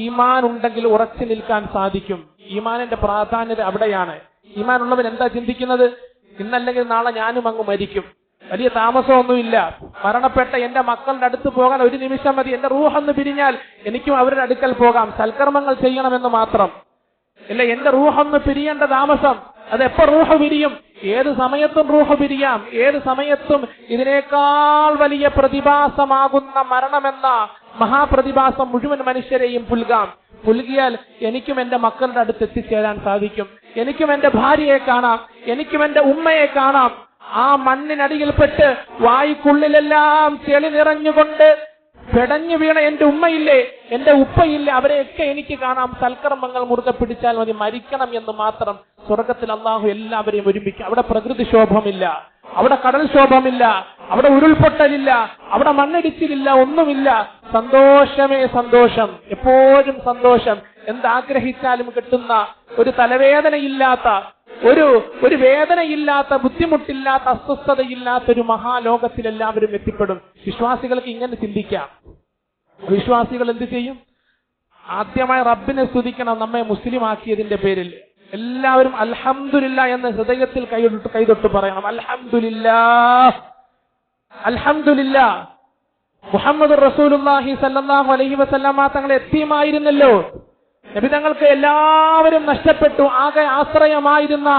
ഈമാൻ ഉണ്ടെങ്കിൽ ഉറച്ചു നിൽക്കാൻ സാധിക്കും. ഈമാനിന്റെ പ്രാധാന്യത അവിടെയാണ്. ഈമാൻ ഉള്ളവൻ എന്താ ചിന്തിക്കുന്നത്? ഇന്നല്ലെങ്കിൽ നാളെ ഞാനും അങ്ങ് മരിക്കും, വലിയ താമസമൊന്നുമില്ല. മരണപ്പെട്ട എന്റെ മക്കളുടെ അടുത്ത് പോകാൻ 1 നിമിഷം മതി. എന്റെ റൂഹൊന്ന് പിരിഞ്ഞാൽ എനിക്കും അവരുടെ അടുക്കൽ പോകാം. സൽക്കർമ്മങ്ങൾ ചെയ്യണമെന്ന് മാത്രം. അല്ല, എന്റെ റൂഹൊന്ന് പിരിയേണ്ട താമസം. അതെപ്പോ റൂഹ് പിരിയും? ഏത് സമയത്തും റൂഹ് പിരിയാം. ഏത് സമയത്തും ഇതിനേക്കാൾ വലിയ പ്രതിഭാസമാകുന്ന മരണമെന്ന മഹാപ്രതിഭാസം മുഴുവൻ മനുഷ്യരെയും പുൽകിയാൽ എനിക്കും എന്റെ മക്കളുടെ അടുത്ത് എത്തിച്ചേരാൻ സാധിക്കും. എനിക്കും എന്റെ ഭാര്യയെ കാണാം, എനിക്കും എന്റെ ഉമ്മയെ കാണാം. ആ മണ്ണിനടിയിൽപ്പെട്ട് വായ്ക്കുള്ളിലെല്ലാം ചെളി നിറഞ്ഞുകൊണ്ട് പെടഞ്ഞു വീണ എന്റെ ഉമ്മയില്ലേ, എന്റെ ഉപ്പയില്ലേ, അവരെയൊക്കെ എനിക്ക് കാണാം. സൽക്കർമ്മങ്ങൾ മുറുകെ പിടിച്ചാൽ മതി. മരിക്കണം എന്ന് മാത്രം. സ്വർഗത്തിൽ അല്ലാഹു എല്ലാവരെയും ഒരുമിക്കും. അവിടെ പ്രകൃതിക്ഷോഭമില്ല, അവിടെ കടൽക്ഷോഭമില്ല, അവിടെ ഉരുൾപൊട്ടലില്ല, അവിടെ മണ്ണിടിച്ചിലില്ല, ഒന്നുമില്ല. സന്തോഷമേ സന്തോഷം, എപ്പോഴും സന്തോഷം. എന്താഗ്രഹിച്ചാലും കിട്ടുന്ന, ഒരു തലവേദനയില്ലാത്ത, ഒരു വേദനയില്ലാത്ത, ബുദ്ധിമുട്ടില്ലാത്ത, അസ്വസ്ഥതയില്ലാത്ത ഒരു മഹാലോകത്തിൽ എല്ലാവരും എത്തിപ്പെടും. വിശ്വാസികൾക്ക് ഇങ്ങനെ ചിന്തിക്കാം. വിശ്വാസികൾ എന്ത് ചെയ്യും? ആദ്യമായി റബ്ബിനെ സ്തുതിക്കണം, നമ്മെ മുസ്ലിം ആക്കിയതിന്റെ പേരിൽ. എല്ലാവരും അൽഹംദുലില്ലാഹ് എന്ന് ഹൃദയത്തിൽ കൈതൊട്ട് പറയണം. അൽഹംദുലില്ലാഹ്, അൽഹംദുലില്ലാഹ്. മുഹമ്മദ് റസൂലുള്ളാഹി സ്വല്ലല്ലാഹു അലൈഹി വസല്ലമ തങ്ങൾ യതീമായിരുന്നല്ലോ. നബി തങ്ങൾക്ക് എല്ലാവരും നഷ്ടപ്പെട്ടു. ആകെ ആശ്രയമായിരുന്ന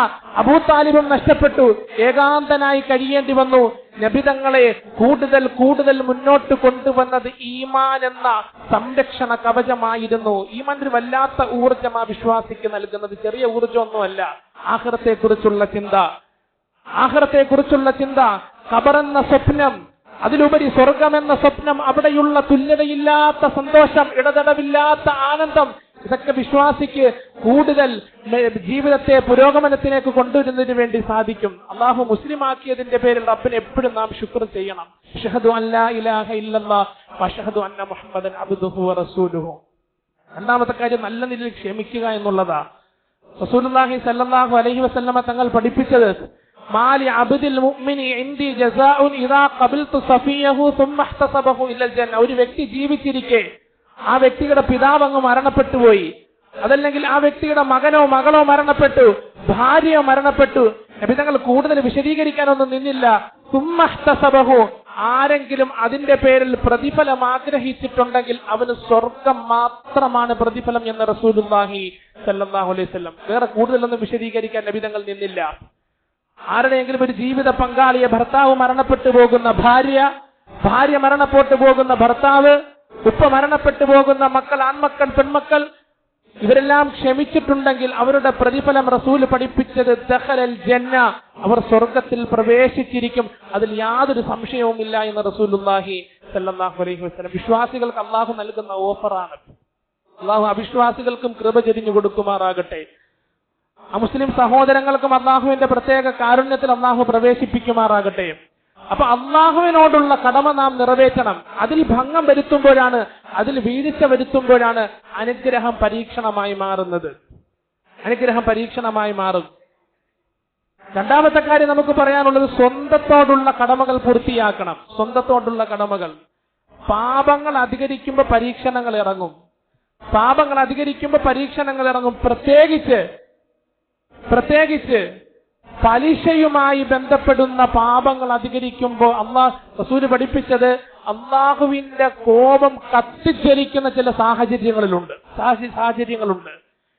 അബൂ താലിബും നഷ്ടപ്പെട്ടു. ഏകാന്തനായി കഴിയേണ്ടി വന്നു. നബി തങ്ങളെ കൂടുതൽ കൂടുതൽ മുന്നോട്ട് കൊണ്ടുവന്നത് ഈമാൻ എന്ന സംരക്ഷണ കവചമായിരുന്നു. ഈമാൻ ഒരു വല്ലാത്ത ഊർജ്ജമാ വിശ്വാസിക്ക് നൽകുന്നത്. ചെറിയ ഊർജ്ജമൊന്നുമല്ല. ആഖിറത്തെക്കുറിച്ചുള്ള ചിന്ത, ആഖിറത്തെക്കുറിച്ചുള്ള ചിന്ത, ഖബറെന്ന സ്വപ്നം, അതിലുപരി സ്വർഗമെന്ന സ്വപ്നം, അവിടെയുള്ള തുല്യതയില്ലാത്ത സന്തോഷം, ഇടതടവില്ലാത്ത ആനന്ദം, ഇതൊക്കെ വിശ്വാസിക്ക് കൂടുതൽ ജീവിതത്തെ പുരോഗമനത്തിലേക്ക് കൊണ്ടുവരുന്നതിന് വേണ്ടി സാധിക്കും. അല്ലാഹു മുസ്ലിമാക്കിയതിന്റെ പേരിൽ റബ്ബിനെ എപ്പോഴും നാം ശുക്ർ ചെയ്യണം. അഷ്ഹദു അല്ലാ ഇലാഹ ഇല്ലല്ലാഹ് വഅഷ്ഹദു അന്ന മുഹമ്മദൻ അബ്ദുഹു വറസൂലുഹു. രണ്ടാമത്തെ കാര്യം നല്ല നിലയിൽ ക്ഷമിക്കുക എന്നുള്ളതാ. റസൂലുള്ളാഹി സ്വല്ലല്ലാഹു അലൈഹി വസല്ലമ തങ്ങൾ പഠിപ്പിച്ചത്, മാലി അബ്ദിൽ മുഅ്മിനി ഇൻദി ജസാഉൻ ഇദാ ഖബൽതു സഫിയഹു സുമ്മ ഇഹ്തസബഹു ഇലൽ ജന്ന. ഒരു വ്യക്തി ജീവിച്ചിരിക്കെ ആ വ്യക്തിയുടെ പിതാവ് അങ്ങ് മരണപ്പെട്ടുപോയി, അതല്ലെങ്കിൽ ആ വ്യക്തിയുടെ മകനോ മകളോ മരണപ്പെട്ടു, ഭാര്യയോ മരണപ്പെട്ടു, നബി തങ്ങൾ കൂടുതൽ വിശദീകരിക്കാനൊന്നും നിന്നില്ല. സുമ്മ ഇഹ്തസബഹു, ആരെങ്കിലും അതിന്റെ പേരിൽ പ്രതിഫലം ആഗ്രഹിച്ചിട്ടുണ്ടെങ്കിൽ അവന് സ്വർഗം മാത്രമാണ് പ്രതിഫലം എന്ന് റസൂലുള്ളാഹി സ്വല്ലല്ലാഹു അലൈഹി വസല്ലം. വേറെ കൂടുതലൊന്നും വിശദീകരിക്കാൻ നബി തങ്ങൾ നിന്നില്ല. ആരുടെയെങ്കിലും ഒരു ജീവിത പങ്കാളിയെ, ഭർത്താവ് മരണപ്പെട്ടു പോകുന്ന ഭാര്യ മരണപ്പെട്ടു പോകുന്ന ഭർത്താവ്, ഉപ്പ മരണപ്പെട്ടു പോകുന്ന മക്കൾ, ആൺമക്കൾ, പെൺമക്കൾ, ഇവരെല്ലാം ക്ഷമിച്ചിട്ടുണ്ടെങ്കിൽ അവരുടെ പ്രതിഫലം റസൂൽ പഠിപ്പിച്ചത് ദഖലൽ ജന്ന, അവർ സ്വർഗത്തിൽ പ്രവേശിച്ചിരിക്കും. അതിൽ യാതൊരു സംശയവുമില്ല എന്ന് റസൂലുള്ളാഹി സ്വല്ലല്ലാഹു അലൈഹി വസല്ലം. വിശ്വാസികൾക്ക് അല്ലാഹു നൽകുന്ന ഓഫറാണ്. അല്ലാഹു അവിശ്വാസികൾക്കും കൃപ ചൊരിഞ്ഞു കൊടുക്കുമാറാകട്ടെ. മുസ്ലിം സഹോദരങ്ങൾക്കും അള്ളാഹുവിന്റെ പ്രത്യേക കാരുണ്യത്തിൽ അള്ളാഹു പ്രവേശിപ്പിക്കുമാറാകട്ടെ. അപ്പൊ അള്ളാഹുവിനോടുള്ള കടമ നാം നിറവേറ്റണം. അതിൽ ഭംഗം വരുത്തുമ്പോഴാണ്, അതിൽ വീഴ്ച വരുത്തുമ്പോഴാണ് അനുഗ്രഹം പരീക്ഷണമായി മാറുന്നത്. അനുഗ്രഹം പരീക്ഷണമായി മാറും. രണ്ടാമത്തെ കാര്യം നമുക്ക് പറയാനുള്ളത്, സ്വന്തത്തോടുള്ള കടമകൾ പൂർത്തിയാക്കണം. സ്വന്തത്തോടുള്ള കടമകൾ. പാപങ്ങൾ അധികരിക്കുമ്പോൾ പരീക്ഷണങ്ങൾ ഇറങ്ങും. പാപങ്ങൾ അധികരിക്കുമ്പോൾ പരീക്ഷണങ്ങൾ ഇറങ്ങും. പ്രത്യേകിച്ച് പലിശയുമായി ബന്ധപ്പെടുന്ന പാപങ്ങൾ അധികരിക്കുമ്പോൾ റസൂൽ പഠിപ്പിച്ചത്, അള്ളാഹുവിന്റെ കോപം കത്തിജ്വലിക്കുന്ന ചില സാഹചര്യങ്ങളുണ്ട്.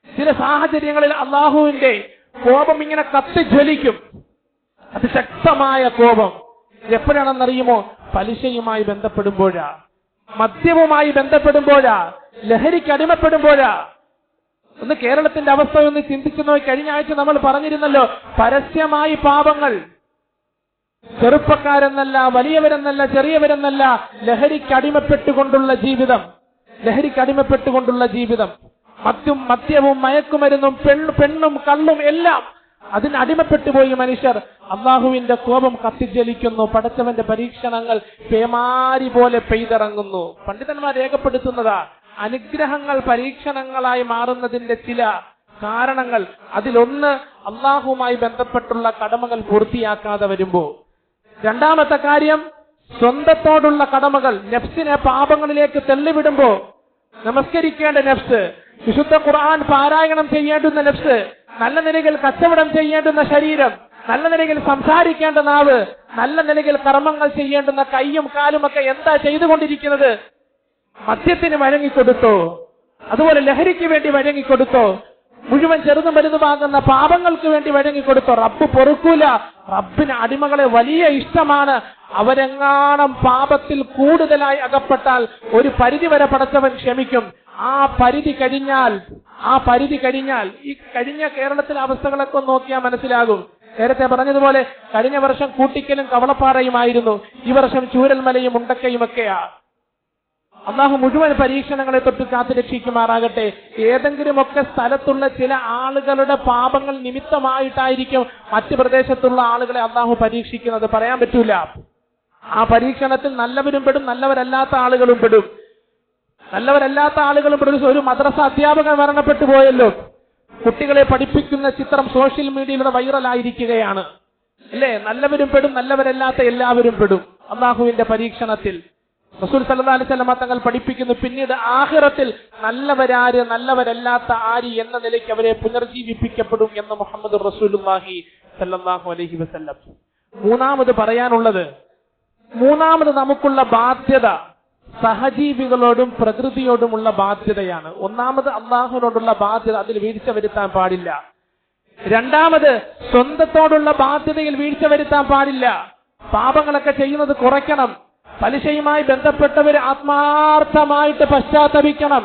ചില സാഹചര്യങ്ങളിൽ അള്ളാഹുവിന്റെ കോപം ഇങ്ങനെ കത്തിജ്വലിക്കും. അതിശക്തമായ കോപം. എപ്പോഴാണെന്നറിയുമോ? പലിശയുമായി ബന്ധപ്പെടുമ്പോഴാ, മദ്യവുമായി ബന്ധപ്പെടുമ്പോഴാ, ലഹരിക്ക് അടിമപ്പെടുമ്പോഴാ. ഒന്ന് കേരളത്തിന്റെ അവസ്ഥ ഒന്ന് ചിന്തിച്ചു നോക്കി. കഴിഞ്ഞ ആഴ്ച നമ്മൾ പറഞ്ഞിരുന്നല്ലോ, പരസ്യമായി പാപങ്ങൾ, ചെറുപ്പക്കാരെന്നല്ല, വലിയവരെന്നല്ല, ചെറിയവരെന്നല്ല, ലഹരിക്കടിമപ്പെട്ടുകൊണ്ടുള്ള ജീവിതം, ലഹരിക്കടിമപ്പെട്ടുകൊണ്ടുള്ള ജീവിതം, മദ്യവും മയക്കുമരുന്നും പെണ്ണും കള്ളും എല്ലാം അതിനടിമപ്പെട്ടു പോയി മനുഷ്യർ. അള്ളാഹുവിന്റെ കോപം കത്തിജ്വലിക്കുന്നു. പടച്ചവന്റെ പരീക്ഷണങ്ങൾ പേമാരി പോലെ പെയ്തിറങ്ങുന്നു. പണ്ഡിതന്മാർ രേഖപ്പെടുത്തുന്നതാ, അനുഗ്രഹങ്ങൾ പരീക്ഷണങ്ങളായി മാറുന്നതിന്റെ ചില കാരണങ്ങൾ. അതിലൊന്ന് അള്ളാഹുവുമായി ബന്ധപ്പെട്ടുള്ള കടമകൾ പൂർത്തിയാക്കാതെ വരുമ്പോ. രണ്ടാമത്തെ കാര്യം, സ്വന്തത്തോടുള്ള കടമകൾ, നഫ്സിനെ പാപങ്ങളിലേക്ക് തള്ളിവിടുമ്പോ. നമസ്കരിക്കേണ്ട നഫ്സ്, വിശുദ്ധ ഖുർആൻ പാരായണം ചെയ്യേണ്ടുന്ന നഫ്സ്, നല്ല നിലയിൽ കച്ചവടം ചെയ്യേണ്ടുന്ന ശരീരം, നല്ല നിലയിൽ സംസാരിക്കേണ്ട നാവ്, നല്ല നിലയിൽ കർമ്മങ്ങൾ ചെയ്യേണ്ടുന്ന കൈയും കാലും ഒക്കെ എന്താ ചെയ്തുകൊണ്ടിരിക്കുന്നത്? മദ്യത്തിന് വഴങ്ങിക്കൊടുത്തോ? അതുപോലെ ലഹരിക്ക് വേണ്ടി വഴങ്ങിക്കൊടുത്തോ? മുഴുവൻ ചെറുതും വലുതുമാകുന്ന പാപങ്ങൾക്ക് വേണ്ടി വഴങ്ങിക്കൊടുത്തോ? റബ്ബ് പൊറുക്കൂല. റബ്ബിന് അടിമകളെ വലിയ ഇഷ്ടമാണ്. അവരെങ്ങാണം പാപത്തിൽ കൂടുതലായി അകപ്പെട്ടാൽ ഒരു പരിധി വരെ പടച്ചവൻ ക്ഷമിക്കും. ആ പരിധി കഴിഞ്ഞാൽ ഈ കഴിഞ്ഞ കേരളത്തിലെ അവസ്ഥകളൊക്കെ നോക്കിയാൽ മനസ്സിലാകും. നേരത്തെ പറഞ്ഞതുപോലെ കഴിഞ്ഞ വർഷം കൂട്ടിക്കലും കവളപ്പാറയുമായിരുന്നു, ഈ വർഷം ചൂരൽമലയും ഉണ്ടക്കയും ഒക്കെയാ. അള്ളാഹു മുഴുവൻ പരീക്ഷണങ്ങളെ തൊട്ട് കാത്തു രക്ഷിക്കുമാറാകട്ടെ. ഏതെങ്കിലുമൊക്കെ സ്ഥലത്തുള്ള ചില ആളുകളുടെ പാപങ്ങൾ നിമിത്തമായിട്ടായിരിക്കും മറ്റു പ്രദേശത്തുള്ള ആളുകളെ അള്ളാഹു പരീക്ഷിക്കുന്നത്, പറയാൻ പറ്റൂല. ആ പരീക്ഷണത്തിൽ നല്ലവരും പെടും, നല്ലവരല്ലാത്ത ആളുകളും പെടും. നല്ലവരല്ലാത്ത ആളുകളും പെടും. ഒരു മദ്രസ അധ്യാപകൻ മരണപ്പെട്ടു പോയല്ലോ. കുട്ടികളെ പഠിപ്പിക്കുന്ന ചിത്രം സോഷ്യൽ മീഡിയയിലൂടെ വൈറലായിരിക്കുകയാണ്, അല്ലേ? നല്ലവരും പെടും, നല്ലവരല്ലാത്ത എല്ലാവരും പെടും അള്ളാഹുവിന്റെ പരീക്ഷണത്തിൽ. റസൂൽ സല്ലല്ലാഹു അലൈഹി വസല്ലം തങ്ങൾ പഠിപ്പിക്കുന്നു, പിന്നീട് ആഖിറത്തിൽ നല്ലവരാര് നല്ലവരല്ലാത്ത ആര് എന്ന നിലയ്ക്ക് അവരെ പുനർജീവിപ്പിക്കപ്പെടും എന്ന് മുഹമ്മദ് റസൂലുള്ളാഹി സല്ലല്ലാഹു അലൈഹി വസല്ലം. മൂന്നാമത് നമുക്കുള്ള ബാധ്യത സഹജീവികളോടും പ്രകൃതിയോടുമുള്ള ബാധ്യതയാണ്. ഒന്നാമത് അള്ളാഹുവിനോടുള്ള ബാധ്യത, അതിൽ വീഴ്ച വരുത്താൻ പാടില്ല. രണ്ടാമത് സ്വന്തത്തോടുള്ള ബാധ്യതയിൽ വീഴ്ച വരുത്താൻ പാടില്ല. പാപങ്ങളൊക്കെ ചെയ്യുന്നത് കുറയ്ക്കണം. പലിശയുമായി ബന്ധപ്പെട്ടവർ ആത്മാർത്ഥമായിട്ട് പശ്ചാത്തപിക്കണം.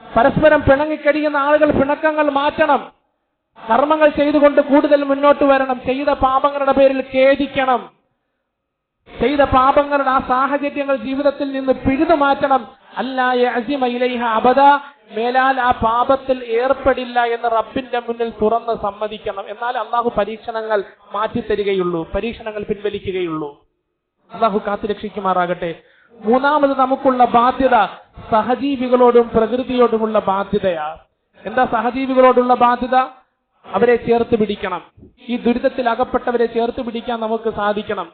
പരസ്പരം പിണങ്ങിക്കഴിയുന്ന ആളുകൾ പിണക്കങ്ങൾ മാറ്റണം. കർമ്മങ്ങൾ ചെയ്തുകൊണ്ട് കൂടുതൽ മുന്നോട്ട് വരണം. ചെയ്ത പാപങ്ങളുടെ പേരിൽ ഖേദിക്കണം. ചെയ്ത പാപങ്ങളുടെ ആ സാഹചര്യങ്ങൾ ജീവിതത്തിൽ നിന്ന് പിഴുതു മാറ്റണം. അല്ലാ യഅസിമ ഇലൈഹ അബദ, മേലാൽ ആ പാപത്തിൽ ഏർപ്പെടില്ല എന്ന് റബ്ബിന്റെ മുന്നിൽ തുറന്ന് സമ്മതിക്കണം. എന്നാൽ അള്ളാഹു പരീക്ഷണങ്ങൾ മാറ്റിത്തരികയുള്ളൂ, പരീക്ഷണങ്ങൾ പിൻവലിക്കുകയുള്ളൂ. അള്ളാഹു കാത്തുരക്ഷിക്കുമാറാകട്ടെ. മൂന്നാമത് നമുക്കുള്ള ബാധ്യത സഹജീവികളോടും പ്രകൃതിയോടുമുള്ള ബാധ്യതയാ. എന്താ സഹജീവികളോടുള്ള ബാധ്യത? അവരെ ചേർത്ത് പിടിക്കണം. ഈ ദുരിതത്തിൽ അകപ്പെട്ടവരെ ചേർത്ത് പിടിക്കാൻ നമുക്ക് സാധിക്കണം.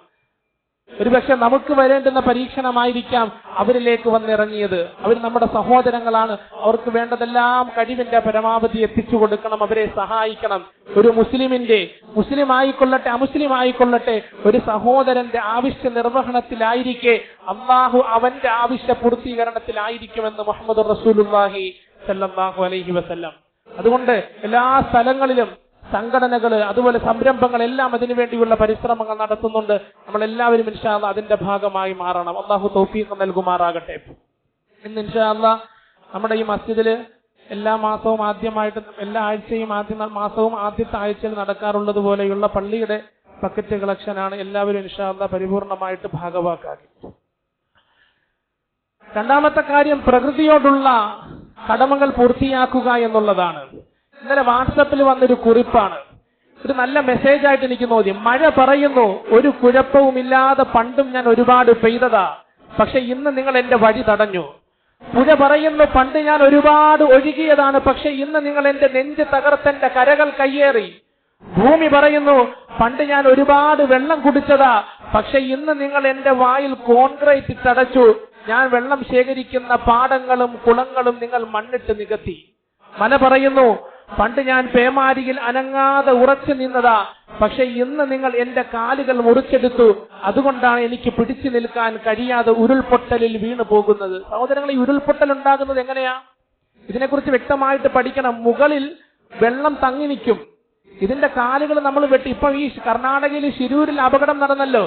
ഒരുപക്ഷെ നമുക്ക് വരേണ്ടുന്ന പരീക്ഷണമായിരിക്കാം അവരിലേക്ക് വന്നിറങ്ങിയത്. അവർ നമ്മുടെ സഹോദരങ്ങളാണ്. അവർക്ക് വേണ്ടതെല്ലാം കഴിവിന്റെ പരമാവധി എത്തിച്ചു കൊടുക്കണം, അവരെ സഹായിക്കണം. ഒരു മുസ്ലിം ആയിക്കൊള്ളട്ടെ അമുസ്ലിം ആയിക്കൊള്ളട്ടെ, ഒരു സഹോദരന്റെ ആവശ്യ നിർവഹണത്തിലായിരിക്കെ അള്ളാഹു അവന്റെ ആവശ്യ പൂർത്തീകരണത്തിലായിരിക്കുമെന്ന് മുഹമ്മദ് റസൂലുള്ളാഹി സല്ലല്ലാഹു അലൈഹി വസല്ലം. അതുകൊണ്ട് എല്ലാ സ്ഥലങ്ങളിലും സംഘടനകള്, അതുപോലെ സംരംഭങ്ങൾ എല്ലാം അതിനുവേണ്ടിയുള്ള പരിശ്രമങ്ങൾ നടത്തുന്നുണ്ട്. നമ്മളെല്ലാവരും ഇൻഷാ അല്ലാഹ് അതിന്റെ ഭാഗമായി മാറണം. അള്ളാഹു തൗഫീഖ് നൽകുമാറാകട്ടെ. ഇന്ന് ഇൻഷാ അല്ലാഹ് നമ്മുടെ ഈ മസ്ജിദില് എല്ലാ മാസവും ആദ്യത്തെ ആഴ്ചയിൽ നടക്കാറുള്ളത് പോലെയുള്ള പള്ളിയുടെ ബക്കറ്റ് കളക്ഷനാണ്. എല്ലാവരും ഇൻഷാ അല്ലാഹ് പരിപൂർണമായിട്ട് ഭാഗവാക്കാക്കി. രണ്ടാമത്തെ കാര്യം പ്രകൃതിയോടുള്ള കടമകൾ പൂർത്തിയാക്കുക എന്നുള്ളതാണ്. ഇന്നലെ വാട്സപ്പിൽ വന്നൊരു കുറിപ്പാണ്, ഒരു നല്ല മെസ്സേജ് ആയിട്ട് എനിക്ക് തോന്നി. മഴ പറയുന്നു, ഒരു കുഴപ്പവുമില്ലാതെ പണ്ടും ഞാൻ ഒരുപാട് പെയ്തതാ, പക്ഷെ ഇന്ന് നിങ്ങൾ എന്റെ വഴി തടഞ്ഞു. പുഴ പറയുന്നു, പണ്ട് ഞാൻ ഒരുപാട് ഒഴുകിയതാണ്, പക്ഷെ ഇന്ന് നിങ്ങൾ എന്റെ നെഞ്ച് തകർത്തെന്റെ കരകൾ കയ്യേറി. ഭൂമി പറയുന്നു, പണ്ട് ഞാൻ ഒരുപാട് വെള്ളം കുടിച്ചതാ, പക്ഷെ ഇന്ന് നിങ്ങൾ എന്റെ വായിൽ കോൺക്രീറ്റ് തടച്ചു. ഞാൻ വെള്ളം ശേഖരിക്കുന്ന പാടങ്ങളും കുളങ്ങളും നിങ്ങൾ മണ്ണിട്ട് നികത്തി. മല പറയുന്നു, പണ്ട് ഞാൻ പേമാരിയിൽ അനങ്ങാതെ ഉറച്ചു നിന്നതാ, പക്ഷെ ഇന്ന് നിങ്ങൾ എന്റെ കാലുകൾ മുറിച്ചെടുത്തു. അതുകൊണ്ടാണ് എനിക്ക് പിടിച്ചു നിൽക്കാൻ കഴിയാതെ ഉരുൾപൊട്ടലിൽ വീണു പോകുന്നത്. സഹോദരങ്ങളെ, ഈ ഉരുൾപൊട്ടൽ ഉണ്ടാകുന്നത് എങ്ങനെയാ? ഇതിനെക്കുറിച്ച് വ്യക്തമായിട്ട് പഠിക്കണം. മുകളിൽ വെള്ളം തങ്ങി നിൽക്കും, ഇതിന്റെ കാലുകൾ നമ്മൾ വെട്ടി. ഇപ്പൊ ഈ കർണാടകയിൽ ശിരൂരിൽ അപകടം നടന്നല്ലോ,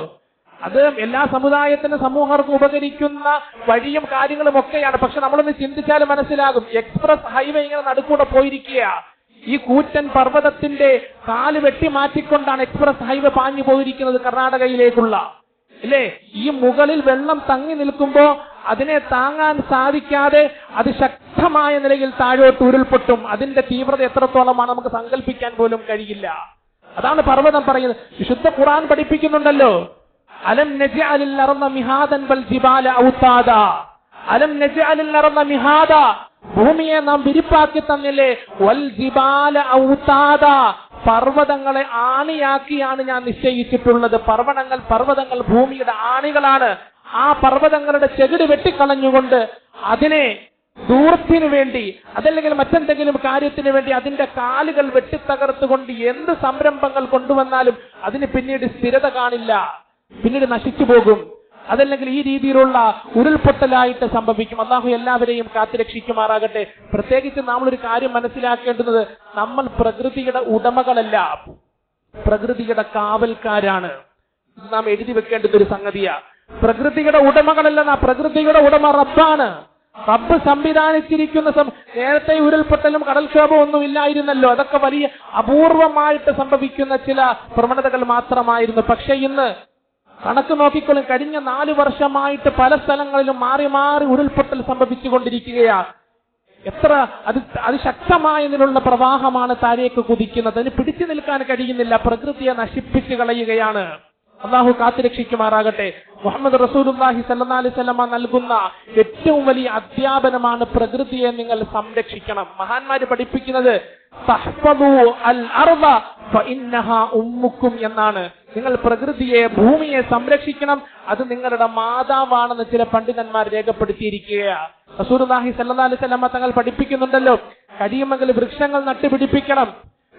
അത് എല്ലാ സമുദായത്തിനും സമൂഹർക്കും ഉപകരിക്കുന്ന വഴിയും കാര്യങ്ങളും ഒക്കെയാണ്. പക്ഷെ നമ്മളൊന്ന് ചിന്തിച്ചാൽ മനസ്സിലാകും, എക്സ്പ്രസ് ഹൈവേ ഇങ്ങനെ നടുക്കൂടെ പോയിരിക്കുക. ഈ കൂറ്റൻ പർവ്വതത്തിന്റെ കാല് വെട്ടി മാറ്റിക്കൊണ്ടാണ് എക്സ്പ്രസ് ഹൈവേ പാഞ്ഞു പോയിരിക്കുന്നത് കർണാടകയിലേക്കുള്ള, അല്ലേ? ഈ മുകളിൽ വെള്ളം തങ്ങി നിൽക്കുമ്പോ അതിനെ താങ്ങാൻ സാധിക്കാതെ അത് ശക്തമായ നിലയിൽ താഴോട്ട് ഉരുൾപൊട്ടും. അതിന്റെ തീവ്രത എത്രത്തോളമാണ് നമുക്ക് സങ്കല്പിക്കാൻ പോലും കഴിയില്ല. അതാണ് പർവ്വതം പറയുന്നത്. വിശുദ്ധ ഖുർആൻ പഠിപ്പിക്കുന്നുണ്ടല്ലോ, അലം നജ്അലിൽ അർള മിഹാദൻ വൽ ജിബാല ഔതാദ. അലം നജ്അലിൽ അർള മിഹാദ, ഭൂമിയെ നാം വിരിപ്പാക്കി തന്നില്ലേ, വൽ ജിബാല ഔതാദ, പർവ്വതങ്ങളെ ആണിയാക്കിയാണ് ഞാൻ നിശ്ചയിച്ചിട്ടുള്ളത്. പർവ്വതങ്ങൾ ഭൂമിയുടെ ആണികളാണ്. ആ പർവ്വതങ്ങളുടെ ചെകിട് വെട്ടിക്കളഞ്ഞുകൊണ്ട് അതിനെ ദൂരത്തിന് വേണ്ടി അതല്ലെങ്കിൽ മറ്റെന്തെങ്കിലും കാര്യത്തിന് വേണ്ടി അതിന്റെ കാലുകൾ വെട്ടിത്തകർത്തുകൊണ്ട് എന്ത് സംരംഭങ്ങൾ കൊണ്ടുവന്നാലും അതിന് പിന്നീട് സ്ഥിരത കാണില്ല, പിന്നീട് നശിച്ചു പോകും. അതല്ലെങ്കിൽ ഈ രീതിയിലുള്ള ഉരുൾപൊട്ടലായിട്ട് സംഭവിക്കും. അല്ലാഹു എല്ലാവരെയും കാത്തുരക്ഷിക്കുമാറാകട്ടെ. പ്രത്യേകിച്ച് നമ്മളൊരു കാര്യം മനസ്സിലാക്കേണ്ടുന്നത്, നമ്മൾ പ്രകൃതിയുടെ ഉടമകളല്ല, പ്രകൃതിയുടെ കാവൽക്കാരാണ്. നാം എഴുതി വെക്കേണ്ടുന്ന ഒരു സംഗതിയാ. പ്രകൃതിയുടെ ഉടമകളല്ല, പ്രകൃതിയുടെ ഉടമ റബ്ബാണ്. റബ്ബ് സംവിധാനിച്ചിരിക്കുന്ന നേരത്തെ ഉരുൾപൊട്ടലും കടൽക്ഷോഭവും ഒന്നും ഇല്ലായിരുന്നല്ലോ. അതൊക്കെ വലിയ അപൂർവമായിട്ട് സംഭവിക്കുന്ന ചില പ്രവണതകൾ മാത്രമായിരുന്നു. പക്ഷെ ഇന്ന് കണക്ക് നോക്കിക്കൊള്ളും, കഴിഞ്ഞ 4 വർഷമായിട്ട് പല സ്ഥലങ്ങളിലും മാറി മാറി ഉരുൾപൊട്ടൽ സംഭവിച്ചുകൊണ്ടിരിക്കുകയാ. എത്ര അതിശക്തമായതിനുള്ള പ്രവാഹമാണ് താഴേക്ക് കുതിക്കുന്നത്. അതിന് പിടിച്ചു നിൽക്കാൻ കഴിയുന്നില്ല. പ്രകൃതിയെ നശിപ്പിച്ചു കളയുകയാണ്. അല്ലാഹു കാത്തുരക്ഷിക്കുമാറാകട്ടെ. മുഹമ്മദ് റസൂലുള്ളാഹി സ്വല്ലല്ലാഹി അലൈഹി വസല്ലമ നൽകുന്ന ഏറ്റവും വലിയ അധ്യാപനമാണ് പ്രകൃതിയെ നിങ്ങൾ സംരക്ഷിക്കണം. മഹാന്മാര് പഠിപ്പിക്കുന്നത് തഹ്ഫദു അൽ അർദ ഫഇന്നഹാ ഉമ്മുക്കും എന്നാണ്. നിങ്ങൾ പ്രകൃതിയെ, ഭൂമിയെ സംരക്ഷിക്കണം, അത് നിങ്ങളുടെ മാതാവാണെന്ന് ചില പണ്ഡിതന്മാർ രേഖപ്പെടുത്തിയിരിക്കുകയാണ്. റസൂലുള്ളാഹി സ്വല്ലല്ലാഹി അലൈഹി വസല്ലമ തങ്ങൾ പഠിപ്പിക്കുന്നുണ്ടല്ലോ, കഴിയുമെങ്കിൽ വൃക്ഷങ്ങൾ നട്ടുപിടിപ്പിക്കണം.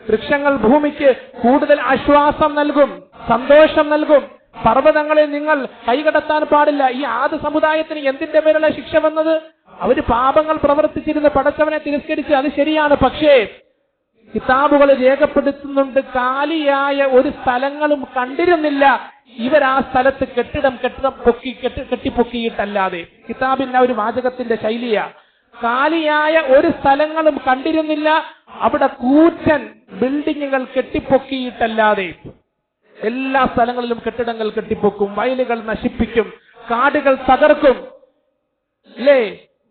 വൃക്ഷങ്ങൾ ഭൂമിക്ക് കൂടുതൽ ആശ്വാസം നൽകും, സന്തോഷം നൽകും. പർവ്വതങ്ങളെ നിങ്ങൾ കൈകടത്താൻ പാടില്ല. ഈ ആദ് സമുദായത്തിന് എന്തിന്റെ പേരുള്ള ശിക്ഷ വന്നത്? അവര് പാപങ്ങൾ പ്രവർത്തിച്ചിരുന്ന് പടച്ചവനെ തിരസ്കരിച്ച്, അത് ശരിയാണ്. പക്ഷേ കിതാബുകൾ രേഖപ്പെടുത്തുന്നുണ്ട്, കാലിയായ ഒരു സ്ഥലങ്ങളും കണ്ടിരുന്നില്ല ഇവർ ആ സ്ഥലത്ത് കെട്ടിപ്പൊക്കിയിട്ടല്ലാതെ. കിതാബിന്റെ ഒരു വാചകത്തിന്റെ ശൈലിയാ. കാലിയായ ഒരു സ്ഥലങ്ങളും കണ്ടിരുന്നില്ല അവിടെ കൂറ്റൻ ബിൽഡിങ്ങുകൾ കെട്ടിപ്പൊക്കിയിട്ടല്ലാതെ. എല്ലാ സ്ഥലങ്ങളിലും കെട്ടിടങ്ങൾ കെട്ടിപ്പൊക്കും, വയലുകൾ നശിപ്പിക്കും, കാടുകൾ തകർക്കും, അല്ലേ?